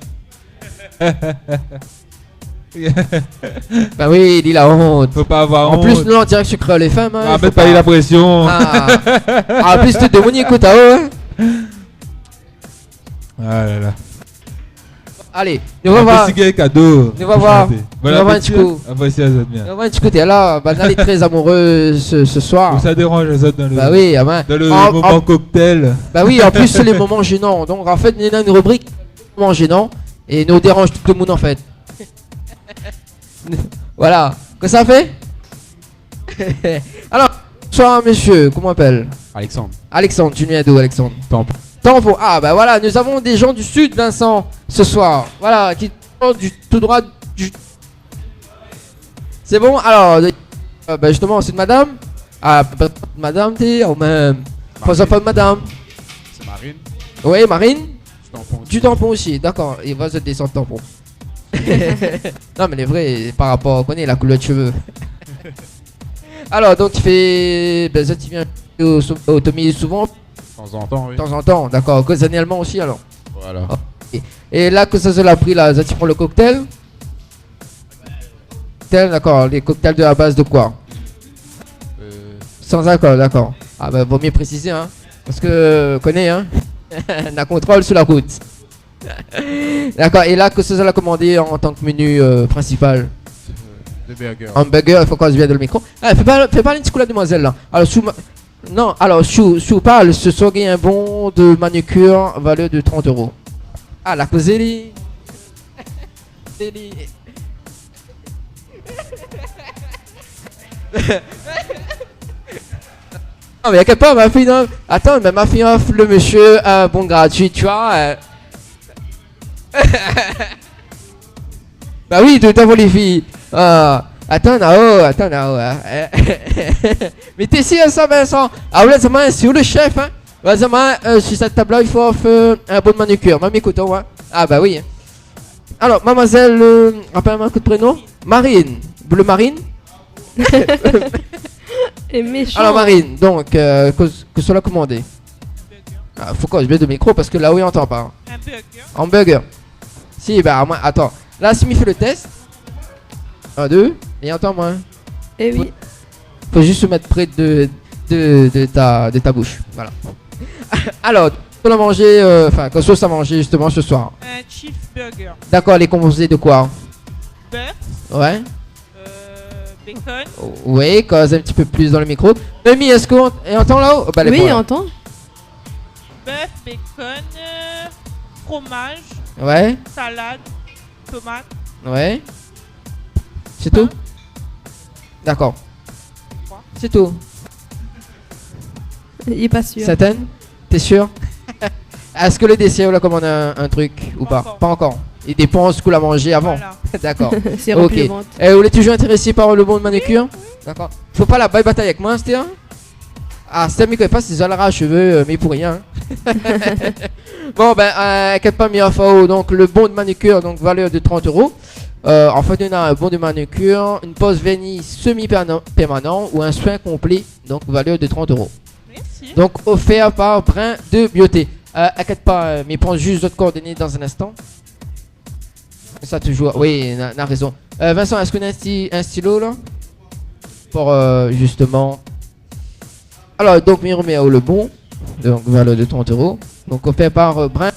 Bah oui, dis la honte. Faut pas avoir en honte. plus, nous en direct sur Créole FM. Hein, Ah, mais pas eu la pression. En plus, tu te démonies, écoute, hein. Ah là là. Allez, nous va voir. Cadeau. Nous va voir. Voilà, nous va voir un petit petit coup. Appréciez les autres bien. Nous va voir un petit côté. Là, bah, elle est très amoureuse ce soir. Ou ça dérange les autres dans le, bah oui, ah ben, dans le moment cocktail. Bah oui, en plus, c'est les moments gênants. Donc, en fait, il y a une rubrique moments gênants et nous dérange tout le monde en fait. Voilà. Que ça fait? Alors, bonsoir monsieur, comment on appelle? Alexandre. Alexandre, tu viens d'où Alexandre? Temple. Temple. Ah bah voilà, nous avons des gens du sud, Vincent, ce soir. Voilà, qui sont tout droit du... C'est bon? Alors, bah justement, c'est de madame? Ah, madame, t'es ou même... Pas ça, pas de madame. C'est Marine. Oui, Marine? Tampon. Du tampon aussi, d'accord. Il va se descendre tampon. Non mais les vrais, par rapport, on connaît la couleur de cheveux. Alors donc tu fais... Ben ça tu viens au Tommy souvent? De temps en temps, oui. De temps en temps, d'accord. Occasionnellement aussi alors? Voilà. Okay. Et là que ça se l'a pris là, ça tu prends le cocktail? D'accord, les cocktails de la base de quoi? Sans alcool, d'accord. Ah bah vaut mieux préciser hein. Parce que connais hein. La contrôle sur la route. D'accord, et là que ça l'a commandé en tant que menu principal? Des burgers. Un burger, il faut qu'on se vienne dans le micro. Ah, fais pas une petite couleur demoiselle là. Alors non, alors sous parle, ce serait un bon de manucure valeur de 30 €. Ah la causée. Non mais y'a quelque part ma fille non. Attends mais ma fille offre le monsieur un bon gratuit tu vois. Bah oui tout à fait les filles. Attends là-haut hein. Mais t'es sûr ça Vincent? Ah ouais c'est sur le chef hein. Sur cette table là il faut offrir un bon manucure. Même écoute hein. Ah bah oui. Alors mademoiselle rappelle-moi un coup de prénom. Marine. Bleu Marine. Et méchant. Alors Marine, donc que cela commandé. Ah, faut que je mette le micro parce que là où il entend pas. Un burger. Hamburger. Si bah moi attends. Là si il fait le test. 1, 2 et entend moi. Eh oui. Faut juste se mettre près de ta bouche. Voilà. Alors, on a mangé enfin que sauce à manger justement ce soir. Un cheeseburger. D'accord, les composés de quoi? Beurre. Ouais. Bacon. Oui, cause un petit peu plus dans le micro. Mamie, est-ce qu'on entend là-haut? Bah, oui, on entend. Bœuf, bacon, fromage. Ouais. Salade, tomate. Ouais. C'est tout? D'accord. C'est tout. Il est pas sûr. Certaine? T'es sûr? Est-ce que le dessert, on a commandé un truc ou pas? Pas encore. Il dépend ce qu'on a mangé avant. Voilà. D'accord. C'est rempli de ventre. Vous êtes toujours intéressé par le bon de manucure? Oui. D'accord. Faut pas la baille bataille avec moi, c'était. Ah, c'était mais pas si ça à cheveux, mais pour rien. Bon, ben, quelque part, mis donc le bon de manucure, donc valeur de 30 €. En fait, on a un bon de manucure, une pose vernis semi-permanent ou un soin complet, donc valeur de 30 €. Merci. Donc, offert par Brin de Beauté. Inquiète pas, mais prends juste d'autres coordonnées dans un instant. Ça toujours, oui, n'a raison. Vincent, est-ce qu'on a un stylo là? Pour justement. Alors, donc, mi remet le bon. Donc, valeur de 30 €. Donc, offert par Brin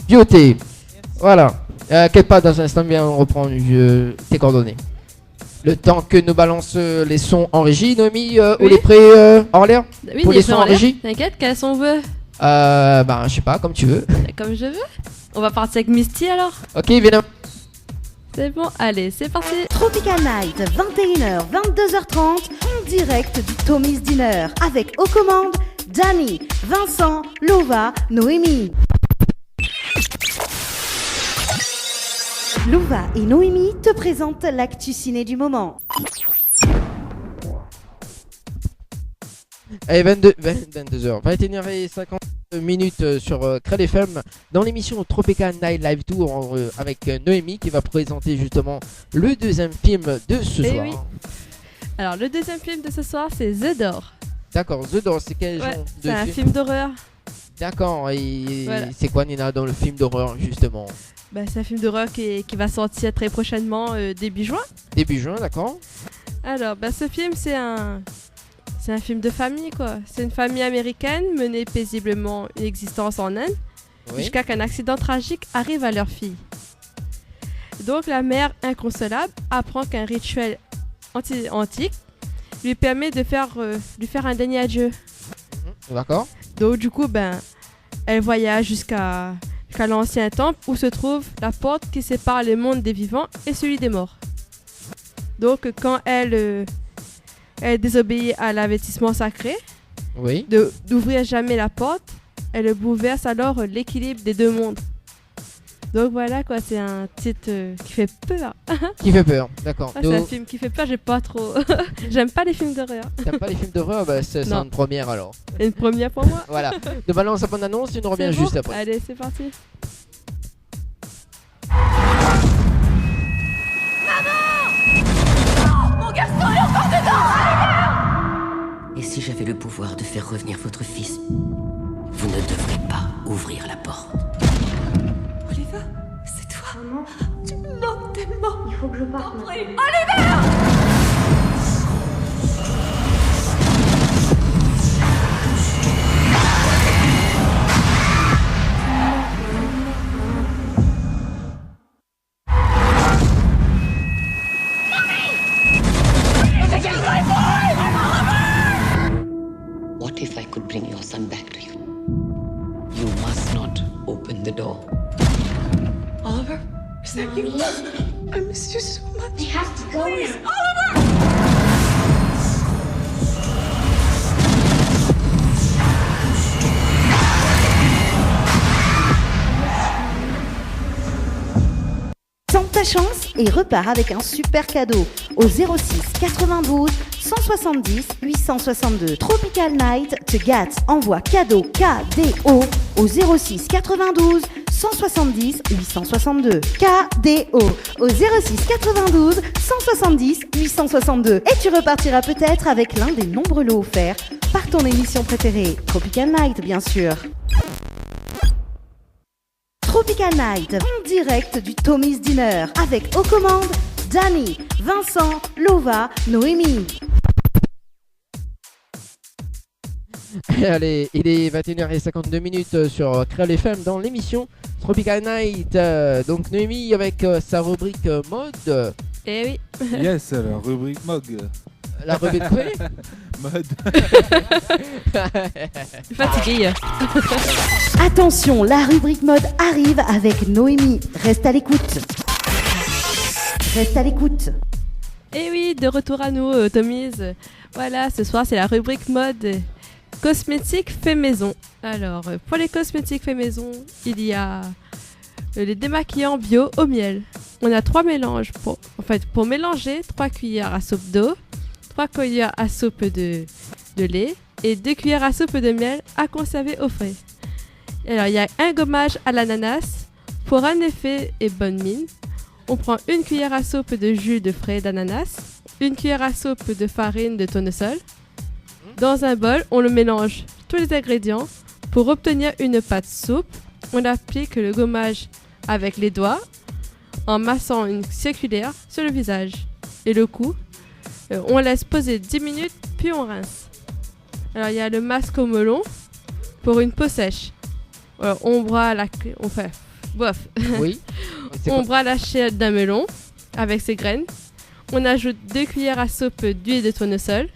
Beauté. Voilà. Quelque part dans un instant, bien, on reprend tes coordonnées. Le temps que nous balance les sons en régie, Noémie, oui. Ou les prêts en l'air? Oui, pour les sons en régie? T'inquiète, quel son veut? Ben, je sais pas, comme tu veux. Comme je veux. On va partir avec Misty alors? Ok, évidemment. C'est bon, allez, c'est parti. Tropical Night, 21h, 22h30, en direct du Tommy's Dinner, avec aux commandes Danny, Vincent, Louva, Noémie. Louva et Noémie te présentent l'actu ciné du moment. Allez, 22h, 21h50 minutes sur Créole FM dans l'émission Tropical Night Live Tour avec Noémie qui va présenter justement le deuxième film de ce soir. Oui. Alors le deuxième film de ce soir c'est The Door. D'accord, The Door, c'est quel genre de film? C'est un film d'horreur. D'accord, et voilà. c'est quoi Nina dans le film d'horreur justement? Bah, c'est un film d'horreur qui va sortir très prochainement, début juin. Début juin, d'accord. Alors, bah, ce film, c'est un film de famille, quoi. C'est une famille américaine menée paisiblement une existence en Inde, jusqu'à qu'un accident tragique arrive à leur fille. Donc, la mère, inconsolable, apprend qu'un rituel antique lui permet de lui faire un dernier adieu. D'accord. Donc, du coup, elle voyage jusqu'à l'ancien temple où se trouve la porte qui sépare le monde des vivants et celui des morts. Donc, quand elle désobéit à l'avertissement sacré d'ouvrir jamais la porte, elle bouleverse alors l'équilibre des deux mondes. Donc voilà quoi, c'est un titre qui fait peur. Qui fait peur, d'accord. C'est un film qui fait peur, j'ai pas trop. J'aime pas les films d'horreur. T'aimes pas les films d'horreur? C'est une première alors. Une première pour moi. Voilà. De balance à bonne annonce, tu nous reviens juste après. Allez, c'est parti. Mon garçon est encore dedans! Et si j'avais le pouvoir de faire revenir votre fils, vous ne devrez pas ouvrir la porte. Oliver, c'est toi. Maman, tu me manques tellement. Il faut que je parte. Oliver! What if I could bring your son back to you? You must not open the door. Oliver, is that you? I miss you so much. We have to go. Please, Oliver! Tente ta chance et repars avec un super cadeau au 06 92 170 862. Tropical Night te gâte. Envoie cadeau KDO au 06 92 170 862. KDO au 06 92 170 862. Et tu repartiras peut-être avec l'un des nombreux lots offerts par ton émission préférée. Tropical Night, bien sûr. Tropical Night, en direct du Tommy's Dinner, avec aux commandes Dani, Vincent, Lova, Noémie. Allez, il est 21h52 sur Créole FM dans l'émission Tropical Night. Donc Noémie avec sa rubrique mode. Eh oui. Yes, la rubrique mode. La rubrique quoi? Mode. Fatigué. Attention, la rubrique mode arrive avec Noémie. Reste à l'écoute. Reste à l'écoute. Et oui, de retour à nous, Tommy's. Voilà, ce soir, c'est la rubrique mode cosmétiques fait maison. Alors, pour les cosmétiques fait maison, il y a les démaquillants bio au miel. On a 3 mélanges. Pour mélanger, 3 cuillères à soupe d'eau, 3 cuillères à soupe de lait et 2 cuillères à soupe de miel à conserver au frais. Alors, il y a un gommage à l'ananas. Pour un effet et bonne mine, on prend 1 cuillère à soupe de jus de frais d'ananas, 1 cuillère à soupe de farine de tournesol. Dans un bol, on le mélange tous les ingrédients. Pour obtenir une pâte souple, on applique le gommage avec les doigts en massant une circulaire sur le visage. Et le coup, on laisse poser 10 minutes, puis on rince. Alors, il y a le masque au melon pour une peau sèche. On broie Oui. On broie la chair d'un melon avec ses graines. On ajoute 2 cuillères à soupe d'huile de tournesol.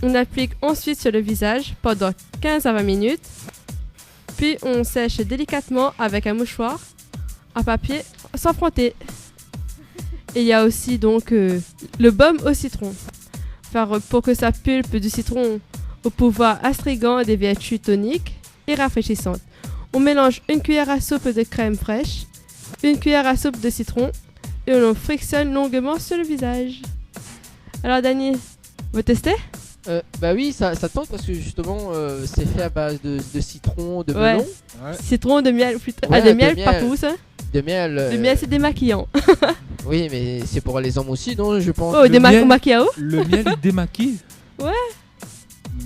On applique ensuite sur le visage pendant 15 à 20 minutes. Puis on sèche délicatement avec un mouchoir à papier sans frotter. Et il y a aussi donc le baume au citron. Pour que sa pulpe du citron au pouvoir astringent des vertus toniques et rafraîchissantes. On mélange 1 cuillère à soupe de crème fraîche, 1 cuillère à soupe de citron et on frictionne longuement sur le visage. Alors Dani, vous testez? Bah oui, ça tente parce que justement c'est fait à base de citron, de melon. Ouais. Citron, de miel, putain. Ouais, De miel, pas pouce. Hein. De miel. Le miel, c'est démaquillant. Oui, mais c'est pour les hommes aussi, non? Je pense. Oh, des maquillao? Le miel, il démaquille? Ouais.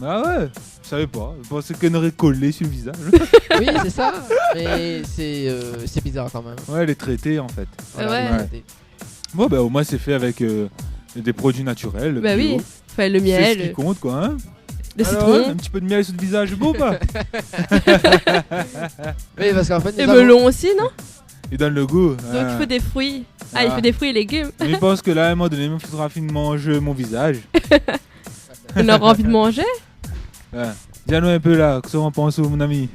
Ah ouais. savais pas. Je pensais qu'elle aurait collé sur le visage. Oui, c'est ça. Mais c'est bizarre quand même. Ouais, elle est traitée en fait. Ouais. Bon, bah au moins c'est fait avec des produits naturels. Bah bio. oui. Enfin, le C'est miel. ce qui compte quoi. Hein. Le Alors, citron. un petit peu de miel sur le visage, beau pas. Oui, parce qu'en fait, Et melon aussi, non? Il donne le goût. Donc il faut des fruits. Ah, il Ah. faut des fruits et légumes. Mais je pense que là, à un moment donné, il me faudra finalement manger mon visage. On aura envie de manger? Ouais. Dis-nous un peu là, qu'est-ce qu'on pense, mon ami?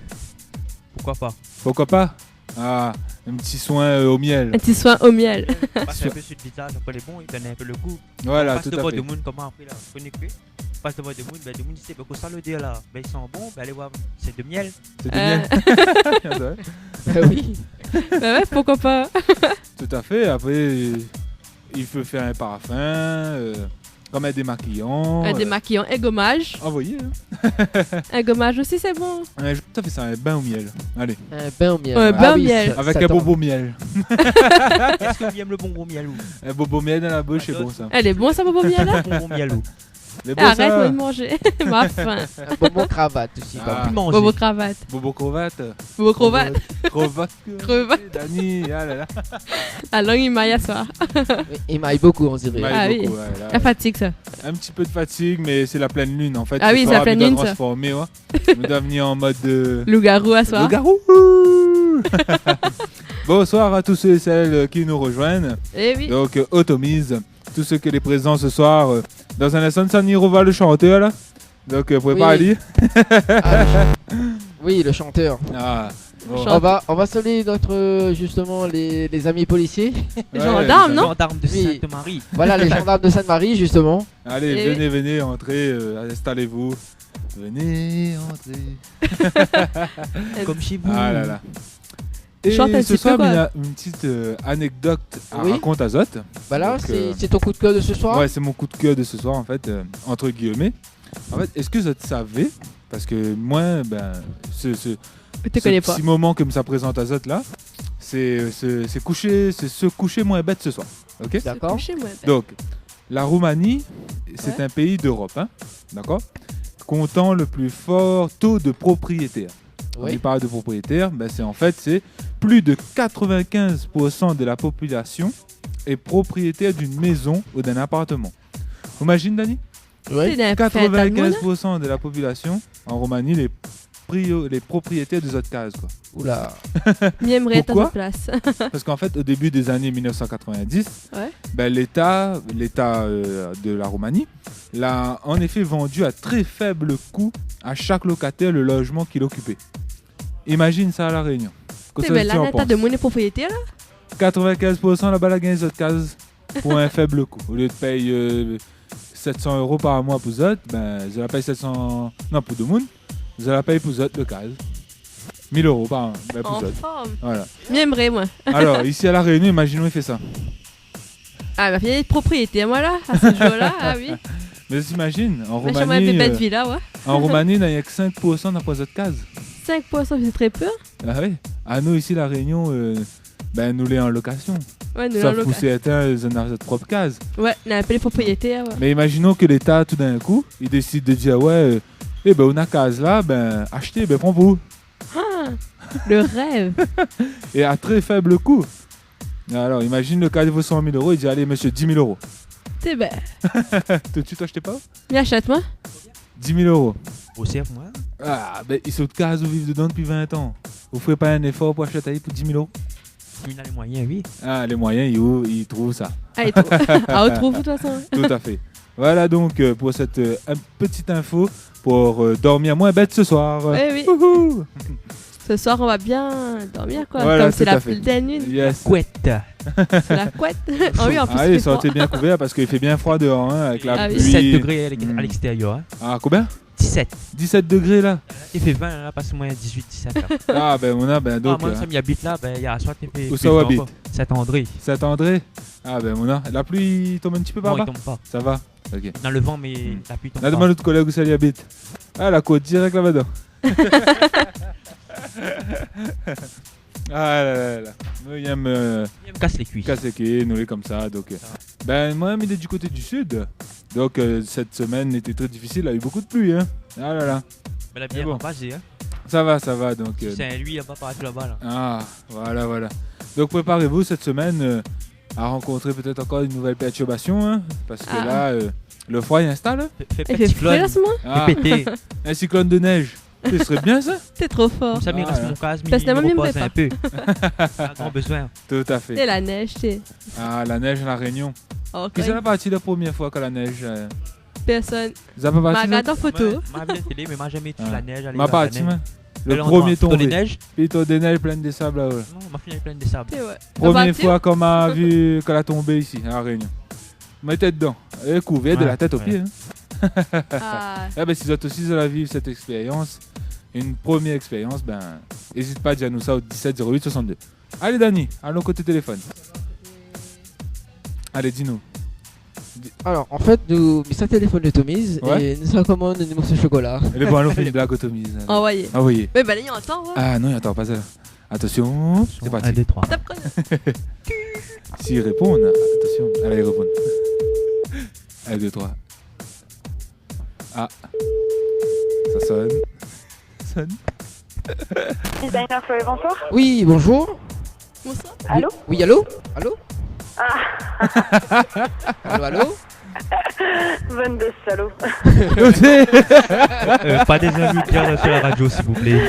Pourquoi pas? Pourquoi pas? Ah, un petit soin au miel. Un petit soin au miel. Passe un peu sur le visage, après les bons, il donne un peu le goût. Voilà, On passe tout à devant fait. des monde comment après là, connecté. On passe devant des monde, ben des monde disent, ben qu'on ça le dire là, ben ils sont bons, ben allez voir, c'est de miel. C'est du miel. Oui. Bah ouais, pourquoi pas? Tout à fait. Après, il faut faire un parfum, comme un démaquillant. Un démaquillant, un gommage. Envoyé. Un gommage aussi, c'est bon. Ouais, tout à fait ça, un bain au miel. Allez. Un bain au miel. Un bain au miel. Avec ça un tombe. bobo miel. Est-ce que vous aimez le bonbon miel ou? Un bobo miel dans la bouche, c'est bon ça. Elle est bon, ça, bobo miel là? Bonbon miel ou? Les beaux, Arrête, ça. moi de manger. Ma faim. Un bonbon cravate aussi. Ah. Plus manger. Bobo cravate. Bobo cravate. Bobo cravate. Cravate. Cravate. Dani, ah là là. La langue, il maille à soir. Il maille beaucoup, on dirait. Il maille Ah oui. beaucoup, ouais, là. La fatigue, ça. Un petit peu de fatigue, mais c'est la pleine lune en fait. Ah Ce oui, soir, c'est la pleine il doit lune, ça. transformer, ouais. Il doit venir en mode Loup-garou à soir. Loup-garou. Bonsoir à tous ceux et celles qui nous rejoignent. Eh oui. Donc, automise tous ceux qui sont présents ce soir. Dans un instant, Saniro va le chanter là. Donc, préparez-lui. Oui, le chanteur. Ah, bon. On va saluer notre justement les amis policiers. Les gendarmes, non? Gendarmes de Oui. Sainte-Marie. Voilà, les gendarmes de Sainte-Marie justement. Allez, Et- venez, entrez, installez-vous. Venez, entrez. Comme chez vous. Ah là là. Et Chante un ce petit peu, soir, quoi. il y a une petite anecdote à Oui. raconter à Zot. Voilà, Donc, c'est ton coup de cœur de ce soir. Ouais, c'est mon coup de cœur de ce soir, en fait, entre guillemets. En fait, est-ce que Zot savait, parce que moi, ben, ce te connais pas. petit moment que ça présente à Zot là, c'est se coucher moins bête ce soir. Ok. D'accord. Couchez, moi. Donc, la Roumanie, c'est Ouais. un pays d'Europe, hein, d'accord, comptant le plus fort taux de propriétaires. Quand Oui. il parle de propriétaires, ben c'est plus de 95% de la population est propriétaire d'une maison ou d'un appartement. Vous imaginez, Dani? Ouais. C'est d'un fait un tas de monde. 95% de la population en Roumanie, les propriétaires des autres cases, quoi. Oula. J'aimerais être à Pourquoi ta place. Parce qu'en fait, au début des années 1990, Ouais. ben, l'État de la Roumanie l'a en effet vendu à très faible coût à chaque locataire le logement qu'il occupait. Imagine ça à La Réunion. Qu'est-ce C'est que ben tu en là, t'as penses? de mon propriétaire là? 95% là-bas la gagne les autres cases pour un faible coût. Au lieu de payer 700 € par mois pour Zot, ben, je la paye 700... Non, pour deux mounes, je la paye pour Zot de case. 1000 € par mois ben, pour En Zot. forme. Voilà. J'aimerais, moi. Alors, ici à La Réunion, imaginons il fait ça. Ah, ma fille est propriétaire, moi là, à ce jour-là. Ah oui. Mais t'imagines, en Moi, j'aimerais Roumanie, une belle vie là, ouais. en Roumanie, il n'y a que 5% dans Zot case. 5%, c'est très peu. Ah oui. À nous, ici, La Réunion, ben, nous l'est en location. Ouais, nous Sauf l'en pour loca- certains, ils ont notre propre case. Ouais, on a appelé les propriétaires, ouais. Mais imaginons que l'État, tout d'un coup, il décide de dire ouais, eh ben, on a case là, ben, achetez, ben, prends vous. Ah, le rêve. Et à très faible coût. Alors, imagine le cas vaut 100 000 €, il dit allez, monsieur, 10 000 €. C'est ben. Tout de suite, achetez pas Mais achète-moi. 10 000 €. Au cerf, moi. Ah, ben, ils sont de case, vous vivez dedans depuis 20 ans. Vous ferez pas un effort pour acheter pour 10 000 €? Il a les moyens, oui. Ah, les moyens, ils trouvent ça. Ah, il trouve. Ah, on trouve de toute façon. Tout à fait. Voilà donc pour cette petite info pour dormir moins bête ce soir. Oui, oui. Wouhou. Ce soir, on va bien dormir, quoi. Voilà, Comme c'est tout à la fait. pleine lune. Yes. Couette. C'est la couette. Ah oui, en plus, Allez, il fait froid. sortez bien couvert parce qu'il fait bien froid dehors hein, avec la Ah oui. pluie. 17 degrés à l'extérieur. Hein. Ah, combien? 17. 17 degrés là. Il fait 20 là, parce que moi il y a 18, 17 là. Ah, ben on a, ben donc. moi, ça m'y habite là, ben il y a soit il fait. Où ça habite? Saint-André. Saint-André. Ah, ben on a. La pluie tombe un petit peu par Non, là? il tombe pas. Ça va. Ok. Dans le vent, mais la pluie tombe On a pas. demandé à notre collègue où ça y habite. Ah, la côte, direct là-bas. Ah là là là. Moi, il aime me casse les cuisses. Casse les cuisses, nous les comme ça. Donc, ben, moi, il est du côté du sud. Donc, cette semaine était très difficile. Il y a eu beaucoup de pluie. Hein. Ah là là. Mais la bière bon. en basé, hein. Ça va, donc. C'est lui, il va pas là-bas là. Ah, voilà. Donc préparez-vous cette semaine à rencontrer peut-être encore une nouvelle perturbation, hein, parce que là, le froid il installe. Il fait frais là ce moment. Un cyclone de neige. Ce serait bien ça. T'es trop fort. Ça m'irrite mon casque, Personnellement, il il me repose plaît un peu. Pas grand besoin. Tout à fait. C'est la neige, c'est. Ah, la neige à La Réunion. Ok. Qui s'est parti la première fois que la neige Personne. Ça pas parti. Regarde en photo. M'a bien télé, mais m'a jamais tué la neige. aller M'a dans la parti, neige. le Quel premier endroit? tombé. Des neiges. Plutôt des neiges pleines de sable là-haut. Non, ma fille est pleine de sable. Première fois qu'on m'a vu qu'elle a tombé ici, à La Réunion. Mettez dedans. Et couvert de la tête aux pieds. Hein. Ah. Ben, si vous êtes aussi de la vivre cette expérience, une première expérience, ben, n'hésite pas à dire nous ça au 17 08 62. Allez, Dani, allons côté téléphone. Allez, dis-nous. Alors, en fait, nous, c'est un téléphone de Tomise Ouais. et nous recommandons une morceau de chocolat. Elle est bonne, on fait une blague au Tomise. Envoyez. Envoyez. Mais bah là, il entend, ouais. Ah non, attends, pas ça. Attention, c'est parti. 1, 2, 3. S'ils répondent, attention, allez, ils répondent. 1, 2, 3. Ah, ça sonne. Designer Forever, bonsoir. Oui, bonjour. Bonsoir. Allô? Oui, allô? Allô? Ah. Allô? 22 salauds. Pas des invités sur la radio, s'il vous plaît.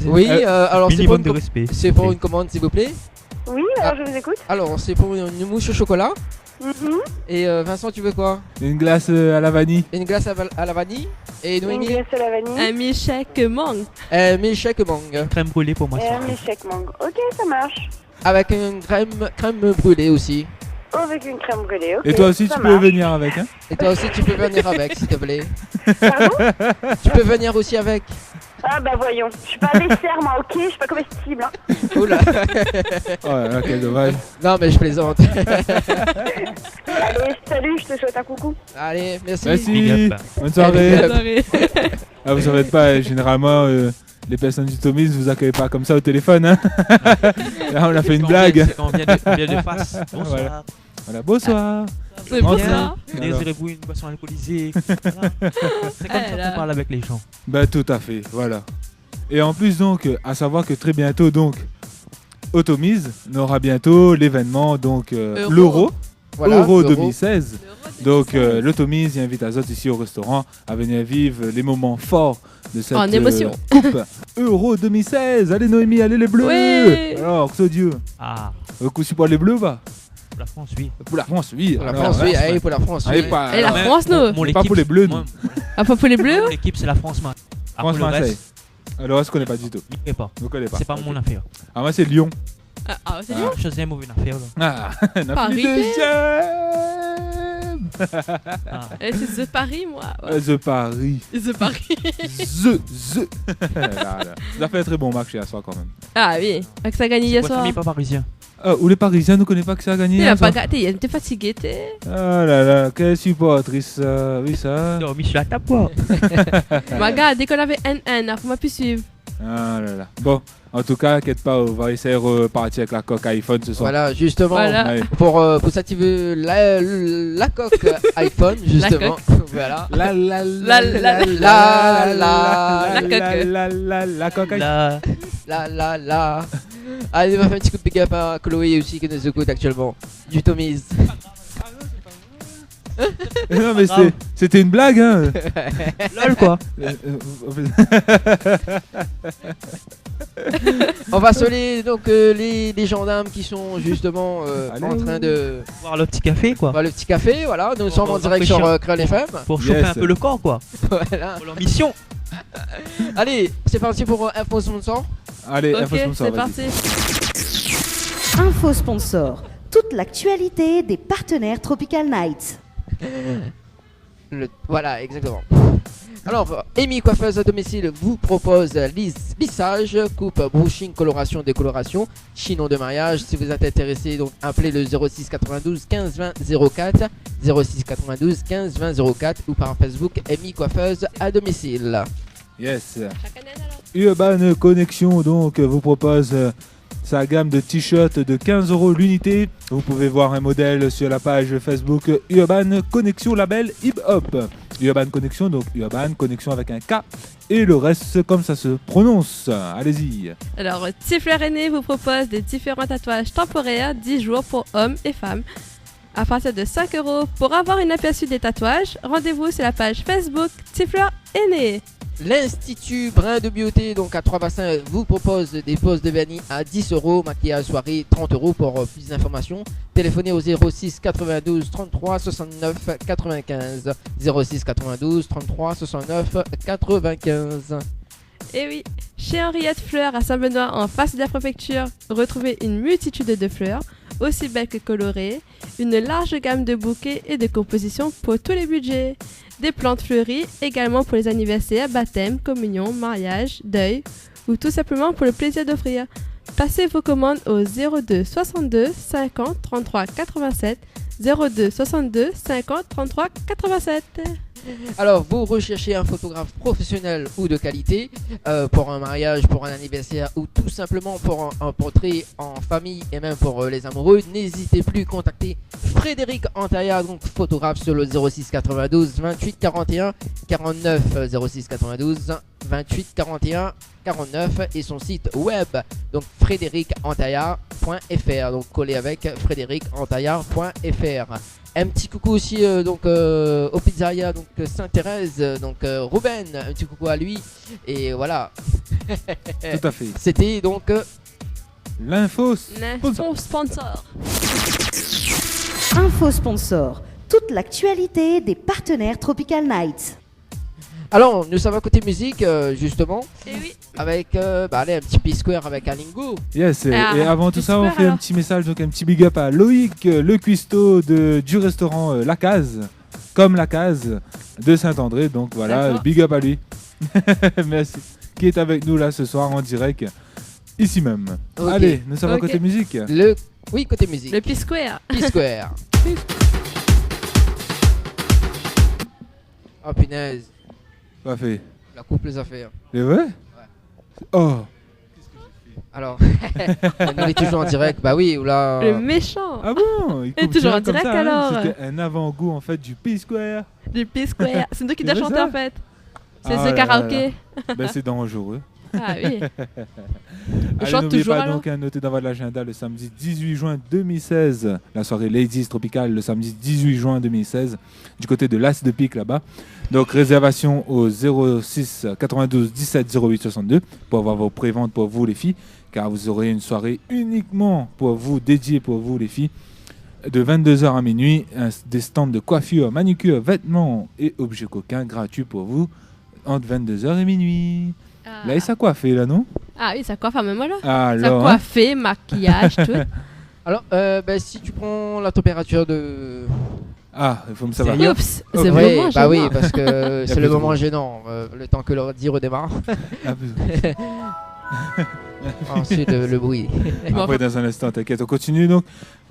Oui, alors c'est pour, minimum de respect. c'est pour une commande, s'il vous plaît. Oui, alors je vous écoute. Alors, c'est pour une mousse au chocolat. Mhm. Et Vincent, tu veux quoi? Une glace à la vanille. Une glace à la vanille. Et Une Noémie? glace à la vanille. Un milkshake mangue. Milkshake mangue. Crème brûlée pour moi. Et un milkshake mangue. Ok, ça marche. Avec une crème brûlée aussi. Oh, avec une crème brûlée, ok. Et toi aussi, ça tu peux marche. venir avec, hein? Et toi aussi, tu peux venir avec, s'il te plaît. Pardon? Tu peux venir aussi avec. Ah bah voyons, je suis pas dessert moi, ok, je suis pas comestible. Hein. Oula. Ouais, ok, dommage. Non, mais je plaisante. Allez, salut, je te souhaite un coucou. Allez, merci. Merci. Bonne soirée. Ah, vous savez pas, généralement, les personnes du Tomis vous accueillent pas comme ça au téléphone. Hein. Là, on a fait une blague. On vient de face. Bonsoir. Voilà, bonsoir. Bonsoir. Désirez-vous une boisson alcoolisée? Voilà. C'est comme ça qu'on parle avec les gens. Bah tout à fait, voilà. Et en plus donc, à savoir que très bientôt donc, Automise n'aura bientôt l'événement donc l'Euro. Voilà, Euro l'Euro. 2016. Donc l'Automise invite Azot ici au restaurant à venir vivre les moments forts de cette En émotion. coupe Euro 2016. Allez Noémie, allez les bleus. Ouais. Alors, que Dieu. Ah. Coup pour les bleus va. Pour la France, oui. Pour la France, oui. Pour la Alors, France, oui. ouais. Allez, pour la France, oui. Allez, pas, Et la alors, France, non. pas pour les bleus, nous. Ah, pas pour les bleus? Mon équipe, c'est la France, man. Après, le France-Marseille. reste, Alors, je connais pas du tout. je ne connais pas. Je connais pas. C'est pas mon affaire. Ah, moi, c'est Lyon. Ah, c'est bien. Je faisais une mauvaise affaire, là. Ah, on a Paris. fini deuxième. Eh, c'est The Paris, moi. Ouais. The Paris. The Paris. The. Là. Ça a fait un très bon match hier soir quand même. Ah oui, avec ça a gagné hier Votre soir. famille pas parisien. Ou les Parisiens ne connaissent pas que ça a gagné. Il hier a pas soir. gâté, il était fatigué, t'es. Ah là là, quelle supportrice. Oui, ça. Non, mais je suis à ta porte. Regarde, dès qu'on avait NN, faut m'a pu suivre. Ah là là. Bon, en tout cas, t'inquiète pas, on va essayer de repartir avec la coque iPhone ce soir. Voilà, justement, Voilà. Ouais. pour s'activer la coque iPhone, justement. Voilà. La la La la la coque iPhone. La. Allez, on va faire un petit coup de big up à Chloé aussi qui nous écoute actuellement. Du Tomise. Non mais c'était une blague hein. Lol quoi. On va soler donc les gendarmes qui sont justement en train de Voir le petit café quoi. voir le petit café. Voilà, nous sommes en va direct sur rafraîchir. Créole FM. Pour chauffer Yes. un peu le corps quoi. Voilà. Pour leur mission. Allez, c'est parti pour Info Sponsor. Allez, Ok, info sponsor, c'est vas-y. parti. Info sponsor. Toute l'actualité des partenaires Tropical Night. Voilà, exactement. Alors, Amy Coiffeuse à domicile vous propose lissage, coupe, brushing, coloration, décoloration, chinon de mariage. Si vous êtes intéressé, donc appelez le 06 92 15 20 04, 06 92 15 20 04 ou par Facebook Amy Coiffeuse à domicile. Yes. Urban Connection donc vous propose sa gamme de t-shirts de 15 € l'unité. Vous pouvez voir un modèle sur la page Facebook Urban Connection label hip hop. Urban Connexion, donc Urban Connexion avec un K. Et le reste, c'est comme ça se prononce. Allez-y. Alors, Tifleur Aîné vous propose des différents tatouages temporaires 10 jours pour hommes et femmes. À partir de 5 €. Pour avoir une aperçu des tatouages, rendez-vous sur la page Facebook Tifleur Aîné. L'Institut Brin de Beauté, donc à Trois-Bassins, vous propose des poses de vernis à 10 €, maquillage soirée 30 €. Pour plus d'informations, téléphonez au 06 92 33 69 95. 06 92 33 69 95. Et oui, chez Henriette Fleurs à Saint-Benoît, en face de la préfecture, retrouvez une multitude de fleurs, aussi belles que colorées, une large gamme de bouquets et de compositions pour tous les budgets. Des plantes fleuries également pour les anniversaires, baptêmes, communions, mariages, deuil ou tout simplement pour le plaisir d'offrir. Passez vos commandes au 02 62 50 33 87 02 62 50 33 87. Alors, vous recherchez un photographe professionnel ou de qualité pour un mariage, pour un anniversaire ou tout simplement pour un portrait en famille et même pour les amoureux, n'hésitez plus, contactez Frédéric Antaya, donc photographe, sur le 06 92 28 41 49 06 92 28 41 49 et son site web, donc frédéricantaya.fr, donc collé avec frédéricantaya.fr. Un petit coucou aussi donc au pizzeria donc Sainte-Thérèse, donc Ruben, un petit coucou à lui et voilà. Tout à fait. C'était donc l'info sponsor. Info sponsor. Toute l'actualité des partenaires Tropical Night. Alors, nous sommes à côté musique, justement, oui. avec allez, un petit P-Square avec un lingo. Yes, et avant tout ça, on fait un petit message, donc un petit big up à Loïc, le cuistot du restaurant La Case, comme La Case de Saint-André. Donc voilà, D'accord. big up à lui. Merci. Qui est avec nous là ce soir en direct, ici même. Okay. Allez, nous sommes à côté musique. Oui, côté musique. Le P-Square. P-Square. Oh punaise. Pas fait. La coupe les affaires. C'est vrai? Ouais. Oh. Alors, on est toujours en direct. Bah oui, ou là. Le méchant. Ah bon? Il est coupe toujours en comme direct ça, hein. alors. C'était un avant-goût en fait du P-Square. Du P-Square. C'est nous qui doit C'est chanter ça en fait. C'est Ah ce là karaoké. Ben, c'est dangereux. Ah oui. Allez, chante n'oubliez toujours, pas alors. donc à noter dans votre agenda le samedi 18 juin 2016, la soirée Ladies Tropical, le samedi 18 juin 2016, du côté de l'As de Pique là-bas. Donc réservation au 06 92 17 08 62 pour avoir vos préventes pour vous les filles, car vous aurez une soirée uniquement pour vous, dédiée pour vous les filles, de 22h à minuit, des stands de coiffure, manucure, vêtements et objets coquins gratuits pour vous entre 22h et minuit. Là, il s'est coiffé là, non? Ah oui, ça coiffe à même là. Alors, ça coiffé, maquillage, tout. Alors, si tu prends la température de. Ah, il faut me savoir. Oups, c'est oui, vraiment bah gênant. oui, parce que c'est plus le de moment mots. gênant, le temps que l'ordi redémarre. Ah, plus- Ensuite, le bruit. Après, dans un instant, t'inquiète, on continue. Donc,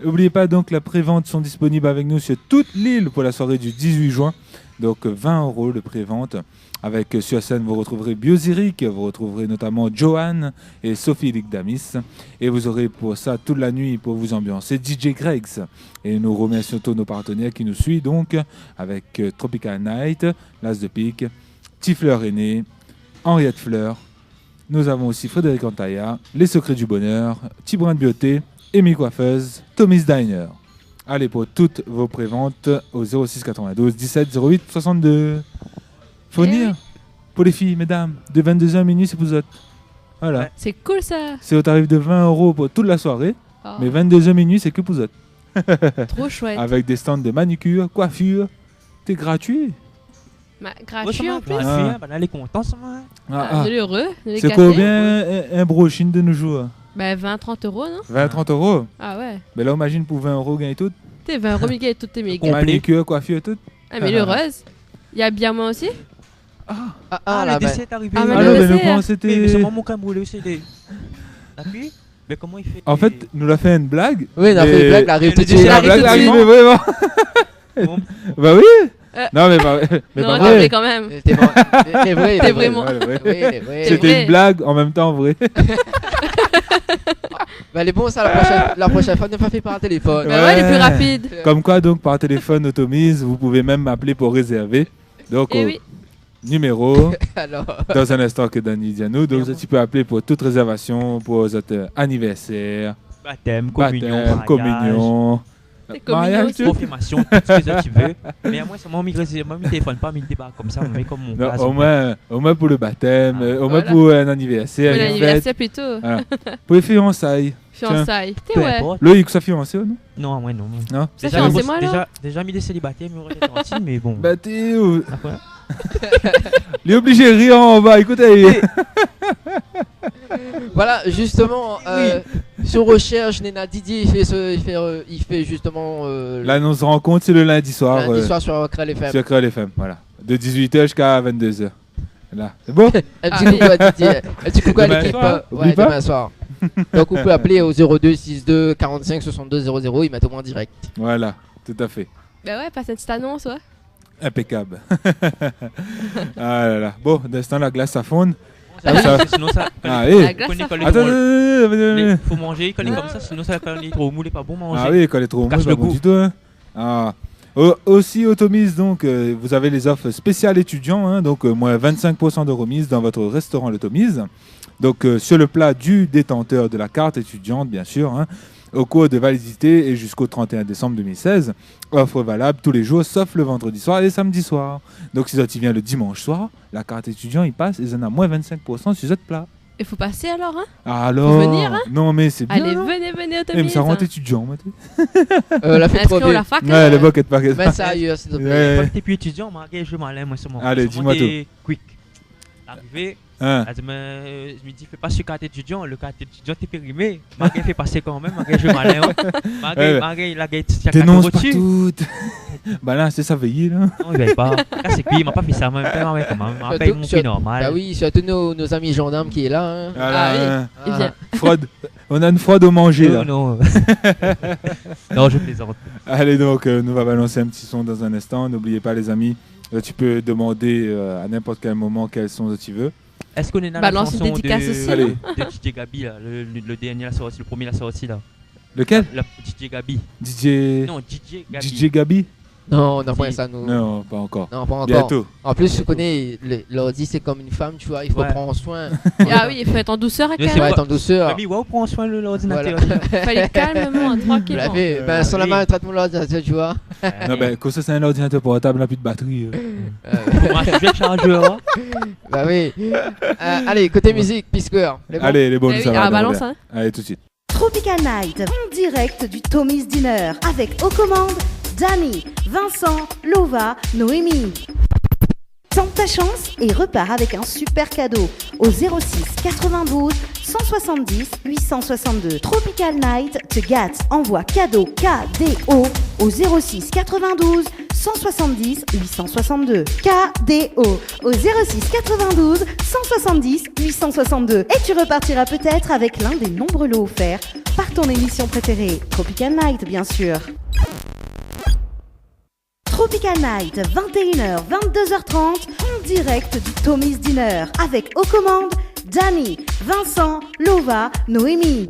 n'oubliez pas, donc, la prévente sont disponibles avec nous sur toute l'île pour la soirée du 18 juin. Donc, 20 € de prévente. Avec sur scène, vous retrouverez Biosiric, vous retrouverez notamment Johan et Sophie Ligdamis. Et vous aurez pour ça toute la nuit pour vous ambiancer DJ Gregs. Et nous remercions tous nos partenaires qui nous suivent donc avec Tropical Night, L'As de Pique, Tifleur Aîné, Henriette Fleur. Nous avons aussi Frédéric Antaya, Les Secrets du Bonheur, Tibrin de Beauté, Amy Coiffeuse, Tommy's Diner. Allez pour toutes vos préventes au 06 92 17 08 62. Faut venir pour les filles, mesdames, de 22h à minuit, c'est vous autres. Voilà. C'est cool ça. C'est au tarif de 20 € pour toute la soirée, Oh. mais 22h minuit, c'est que pour autres. Trop chouette. Avec des stands de manucure, coiffure, c'est gratuit. Gratuit en plus. Ah. Elle est contente, ça va. Ah, On est heureux. on est c'est gâtés. combien un brochine de nos jours? Bah 20-30 €, non? 20-30 €. Ah ouais. Mais là, imagine pour 20 € gagner tout. T'es 20 € Miguel et toutes tes méga. Manucure, coiffure, tout. Ah mais l'heureuse. Il y a bien moi aussi? Ah, là, le décès est arrivé. Ah, mais Ah le non, mais décès, le point, hein. c'était. Mais c'est moi mon camoulé, c'est des. T'as vu? Mais comment il fait? En fait, nous l'a fait une blague. Oui, on a fait une blague, elle arrive tout de suite. La blague arrive vraiment. Bah oui. Non, mais pas Non, vrai. t'es quand même. T'es vrai, T'es vraiment. vrai. C'était une blague en même temps vrai. Bah, elle est bon, ça, la prochaine fois, ne pas faire par téléphone. Bah ouais, elle est plus rapide. Comme quoi, donc, par téléphone automise, vous pouvez même m'appeler pour réserver. Donc, Eh oui. numéro, Alors. dans un instant que Dani dit à nous. Donc, tu peux appeler pour toute réservation, pour votre anniversaire, Baptême, communion, mariage. communion. Mariage, tu veux? Confirmation, tout ce que tu veux. Mais moi, c'est mon téléphone, pas mon débat comme ça, mais comme mon Non, place. au moins pour le baptême, au moins Voilà. pour un anniversaire. Pour une l'anniversaire fête. plutôt. Voilà. Pour les fiançailles. Fiançailles. Tiens. T'es ouais. Loïc, ça fiancé ou non? Non, moi non. Non? Ça fiancé, moi, alors? Déjà mis des célibataires, mais on est gentil, mais bon. Bah, t'es où? Après. Il est obligé de rire en bas, écoutez. Voilà, justement, sur recherche, Nena Didier, il fait justement. L'annonce de rencontre, c'est le lundi soir. Lundi soir sur Crel FM. Sur Crel FM, voilà. De 18h jusqu'à 22h. Là, c'est bon? Un petit coucou à Didier. Un petit coucou à Demain l'équipe. soir, Ouais, oublie pas. demain soir. Donc, vous pouvez appeler au 02 62 45 62 00. Ils mettent au moins direct. Voilà, tout à fait. Bah ouais, passe une petite annonce, ouais. Impeccable. Ah là là. Bon, d'instant, la glace, ça fonde. Ça va, sinon ça. Ah oui. La glace, ça fond. Attends, faut manger, quand il est comme ça, sinon ça quand il est trop mou, il est pas bon manger. ah oui, quand elle est trop mou, Casse c'est le pas bon goût. du tout. Hein. Ah. Aussi, Automise, donc, vous avez les offres spéciales étudiants, hein, donc moins 25% de remise dans votre restaurant l'Automise. Donc, sur le plat du détenteur de la carte étudiante, bien sûr, hein, au cours de validité et jusqu'au 31 décembre 2016. Offre valable tous les jours, sauf le vendredi soir et le samedi soir. Donc, si tu viens le dimanche soir, la carte étudiant, il passe et ils en a moins 25% sur cette plat. Il faut passer alors, hein. Alors, Faut venir, hein. non, mais c'est bien. Allez, non venez, Eh, mais ça rend Automise. étudiant, moi. La fête trop Inscrit à la bien. fac. Ouais, les buckets paquets. Mais sérieux, s'il te plaît. Ouais. Quand t'es plus étudiant, marqué, je m'allais, moi, c'est mon. Allez, dis-moi Quick. Arrivé. Hein. Elle dit, mais je me dis, fais pas sur carte étudiant, le carte étudiant t'es périmé. Marqué fait passer quand même, marqué, je m'allais. Marqué, la gate, il y a 4 T'énonces euros dessus. partout. Bah là, c'est ça veiller là. Non, il va pas. Là, c'est cuit, il m'a pas fait ça, mais quand même. Il m'a payé mon prix normal. Bah oui, surtout nos amis gendarmes qui est là. Hein. Voilà. Il vient. Fraude. On a une fraude au manger là. Non. Non, je plaisante. Allez donc, nous va balancer un petit son dans un instant. N'oubliez pas les amis, tu peux demander à n'importe quel moment quel son tu veux. Est-ce qu'on est dans Balance la une chanson dédicace de... aussi, Allez. de DJ Gabi là, le dernier l'a sorti, le premier l'a sorti là. Lequel? La DJ Gabi. DJ. Non, DJ Gabi. DJ Gabi? Non, on n'a pas ça nous. Non, pas encore. Non, pas encore. Bientôt. En plus, tu connais, l'ordi c'est comme une femme, tu vois, il faut Ouais. prendre soin. Ah oui, il faut être en douceur avec Mais Il c'est faut elle. être en douceur. Gabi, waouh, prends soin de l'ordinateur. Voilà. Fallait calmement, Vous tranquillement. l'avez, ben, sans la oui. main, traite-moi l'ordinateur, tu vois. Non, ben, quand ça c'est un ordinateur portable, n'a plus de batterie. Moi, je vais chargeur. Hein. Bah oui. Allez, côté musique, Pisqueur. Allez, les bonnes, Eh oui, ça va. balance, voilà. hein. Allez, tout de suite. Tropical Night, en direct du Tommy's Dinner, avec aux commandes Dani, Vincent, Lova, Noémie. Tente ta chance et repars avec un super cadeau au 06 92 170 862. Tropical Night te gâte. Envoie cadeau KDO au 06 92 170 862. KDO au 06 92 170 862. Et tu repartiras peut-être avec l'un des nombreux lots offerts par ton émission préférée. Tropical Night, bien sûr. Tropical Night, 21h, 22h30, en direct du Tommy's Dinner, avec aux commandes Dani, Vincent, Lova, Noémie.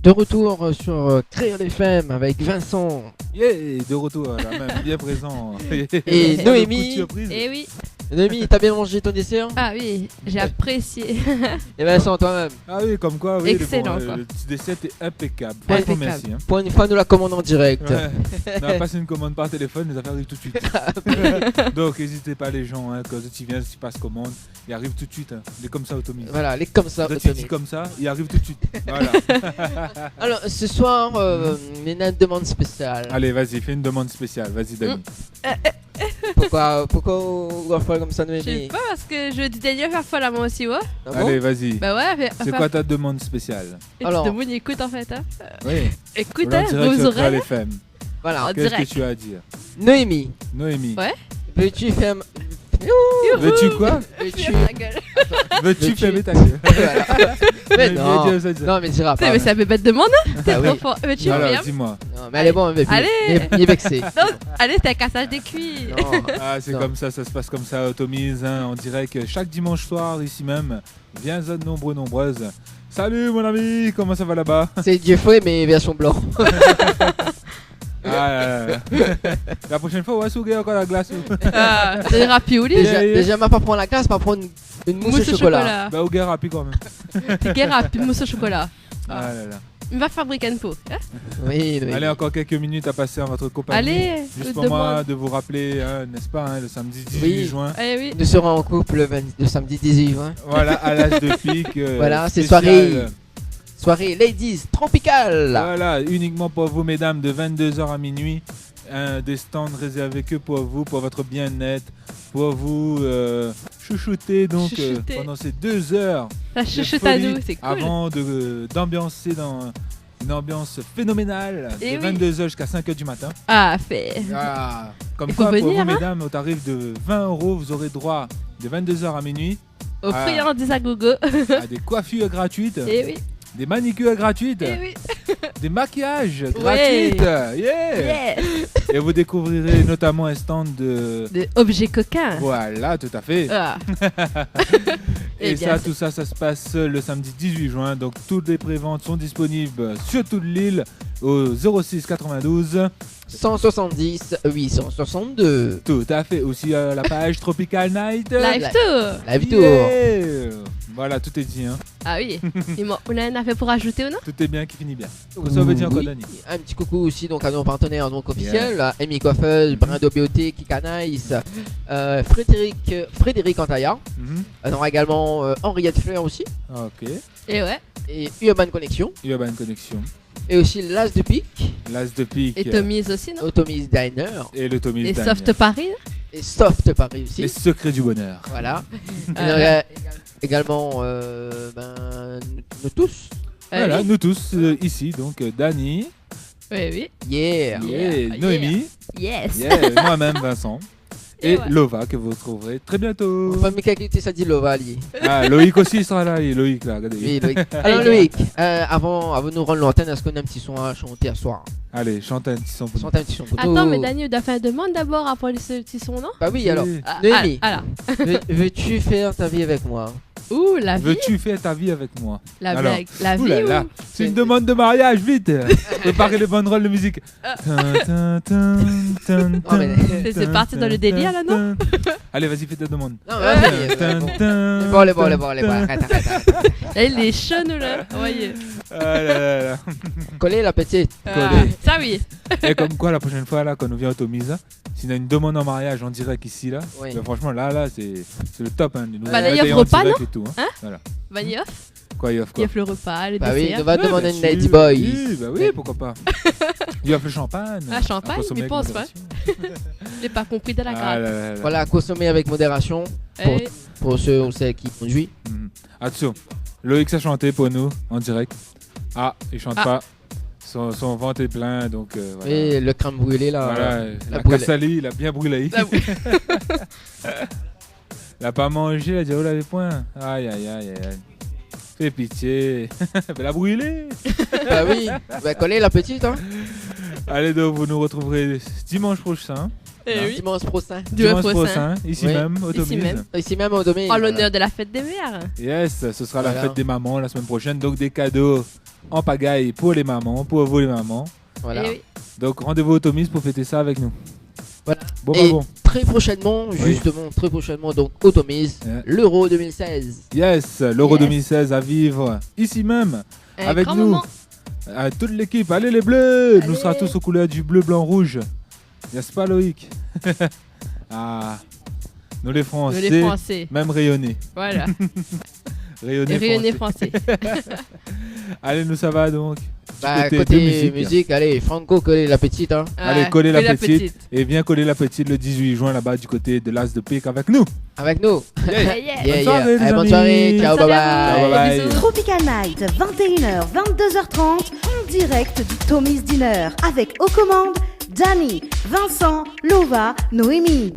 De retour sur Créole FM avec Vincent. Yeah, de retour, là, même bien présent. Et Noémie. Coup de surprise. Eh oui. Noémie, t'as bien mangé ton dessert? Ah oui, j'ai apprécié. Et Vincent, toi-même. Ah oui, comme quoi, oui, Excellent, quoi. le petit dessert est impeccable. Franchement, Impeccable. merci. Hein. Pour une fois, nous la commandons en direct. Ouais. On a passé une commande par téléphone, les affaires arrivent tout de suite. Donc, n'hésitez pas les gens, hein, quand tu viens, tu passes commande, il arrive tout de suite. Hein. Il est comme ça, Automise. Voilà, les comme ça. Quand tu Automise. dis comme ça, il arrive tout de suite. Voilà. Alors, ce soir, Nena demande spéciale. Allez, vas-y, fais une demande spéciale. Vas-y, Dani. Pourquoi on va faire comme ça, Je sais Noémie? pas parce que je dis Daniel faire folle à moi aussi, ouais. Ah bon? Allez, vas-y. Bah ouais, C'est quoi ta demande spéciale? Et Alors. tu demandes, écoute en fait, hein. Oui. Écoute, Voilà, hein, en direct vos sur Créole oreilles. FM. Voilà. En Qu'est-ce direct. que tu as à dire? Noémie, Noémie. Ouais. veux-tu faire. Veux-tu quoi? Veux-tu. Ta gueule. Veux-tu Veux-tu- fermer ta gueule? Voilà. Mais Mais non, dis ça, dis ça. non, mais diras Putain, pas. mais c'est un bête de demande, hein. T'es Ah trop oui. fort. Veux-tu Alors, bien dis-moi. Non, mais elle est bonne, mais Allez. il est vexé. Non, allez, c'est un cassage des cuits. Non. Ah, c'est Non. comme ça se passe comme ça, Automise. Hein. On dirait que chaque dimanche soir, ici même, viens nombreuses. Salut mon ami, comment ça va là-bas? C'est Dieu fouet, mais version blanc. Ah La prochaine fois, on va souguer encore la glace. C'est rapide, oui. Déjà, ma pas prendre la glace, pas prendre une mousse au chocolat. Bah, au gars rapide quand même. C'est guerre rapide, mousse au chocolat. Ah là là. On va fabriquer une peau. Hein? Oui. Allez, encore quelques minutes à passer en votre compagnie. Allez, juste pour moi de vous rappeler, n'est-ce pas, le samedi 18 juin. Oui. Nous serons en couple le samedi 18 juin. Voilà, à l'âge de pique. Voilà, c'est spécial. soirée Ladies Tropical. Voilà, uniquement pour vous, mesdames, de 22h à minuit. Des stands réservés que pour vous, pour votre bien-être, pour vous chouchouter donc pendant ces 2 heures. La chouchoute à nous, c'est cool. Avant d'ambiancer dans une ambiance phénoménale de 22h jusqu'à 5h du matin. Ah, fait. Comme quoi, pour vous, mesdames, au tarif de 20 €, vous aurez droit de 22h à minuit aux friandises à gogo, à des coiffures gratuites. Et oui. Des manicures gratuites, des maquillages gratuits, et vous découvrirez notamment un stand de objets coquins. Voilà, tout à fait. Et tout ça se passe le samedi 18 juin. Donc toutes les préventes sont disponibles sur toute l'île au 06 92 170 862. Tout à fait. Aussi la page Tropical Night Live Tour. Voilà, tout est dit. Hein. Ah oui. On a un affaire pour ajouter ou non? Tout est bien qui finit bien. Ça veut dire encore, Dani. Un petit coucou aussi donc à nos partenaires donc officiels, Amy Coiffeuse, Brindo Beauté, Kikanice, Frédéric Antaya. On aura également Henriette Fleur aussi. Ok. Et Urban Connection. Et aussi l'As de Pique. Et Tommy's aussi, non? Tommy's Diner. Et le Tommy's Diner. Et Soft Paris. Et Soft Paris aussi. Les secrets du bonheur. Voilà. Également nous tous. Voilà, nous tous ici, donc Dani. Oui. Noémie. Yes. Moi-même, Vincent. Et Lova, que vous retrouverez très bientôt. Enfin, mais qualité, ça dit Lova, lui. Loïc aussi sera là, Loïc là, regardez. Oui, Loïc. Alors Loïc, avant de nous rendre l'antenne, est-ce qu'on a un petit son à chanter à soir? Allez, chante un petit son. Attends, mais Daniel doit faire une demande d'abord après ce petit son, non? Bah oui, alors. Noémie, veux-tu faire ta vie avec moi? Ouh, la vie. Veux-tu faire ta vie avec moi? La blague, la vie ou... C'est une demande de mariage, vite. Préparez les banderoles de musique. C'est parti dans le délire là, non? Allez, vas-y, fais ta demande. Bon, arrête. Il est chaud, nous, là. Voyez. Coller la petite. Ça, oui. Et comme quoi, la prochaine fois, là, quand nous vient au Tomisa, si on a une demande en mariage en direct ici, là, franchement, là, c'est le top. Hein, d'ailleurs, repas, non? Voilà. Vanille off? Quoi, il offre quoi? Il offre le repas, le dessert. Oui, on va demander une Lady Boy. Oui, pourquoi pas. Il offre le champagne. Champagne, il pense pas. Je n'ai pas compris de la grade. Voilà, consommer avec modération pour ceux ou celles qui conduisent. Attention, Loïc s'est chanté pour nous en direct. Il chante pas. Son ventre est plein, donc voilà. Et le crème brûlé là. Voilà, la cassali, il a bien brûlé. Il a pas mangé, il a dit oh là les points. Aïe. Fais pitié. Elle a brûlé. Bah oui, coller la petite. Hein. Allez, donc vous nous retrouverez dimanche prochain. Dimanche prochain. Ici même, au Tommy's. Ici même au Tommy's. En l'honneur de la fête des mères. Yes, ce sera la fête des mamans la semaine prochaine. Donc des cadeaux en pagaille pour les mamans, pour vous les mamans. Voilà. Donc rendez-vous au Tommy's pour fêter ça avec nous. Voilà. Bon. Très prochainement, donc au Tommy's, l'Euro 2016. Yes, l'Euro 2016 à vivre ici même avec nous. À toute l'équipe, allez les bleus. Nous serons tous aux couleurs du bleu, blanc, rouge. N'est-ce pas Loïc? Nous les Français. Même rayonnés. Voilà. Rayonnés français. Allez, nous ça va donc. Côté musique, allez, Franco, coller la petite. Hein. Allez, coller la petite. Et viens coller la petite le 18 juin là-bas du côté de l'As de Pique avec nous. Bonne soirée, bonne soirée. Ciao, bye. Tropical Night, 21h, 22h30, en direct du Tommy's Dinner. Avec aux commandes, Dani, Vincent, Lova, Noémie.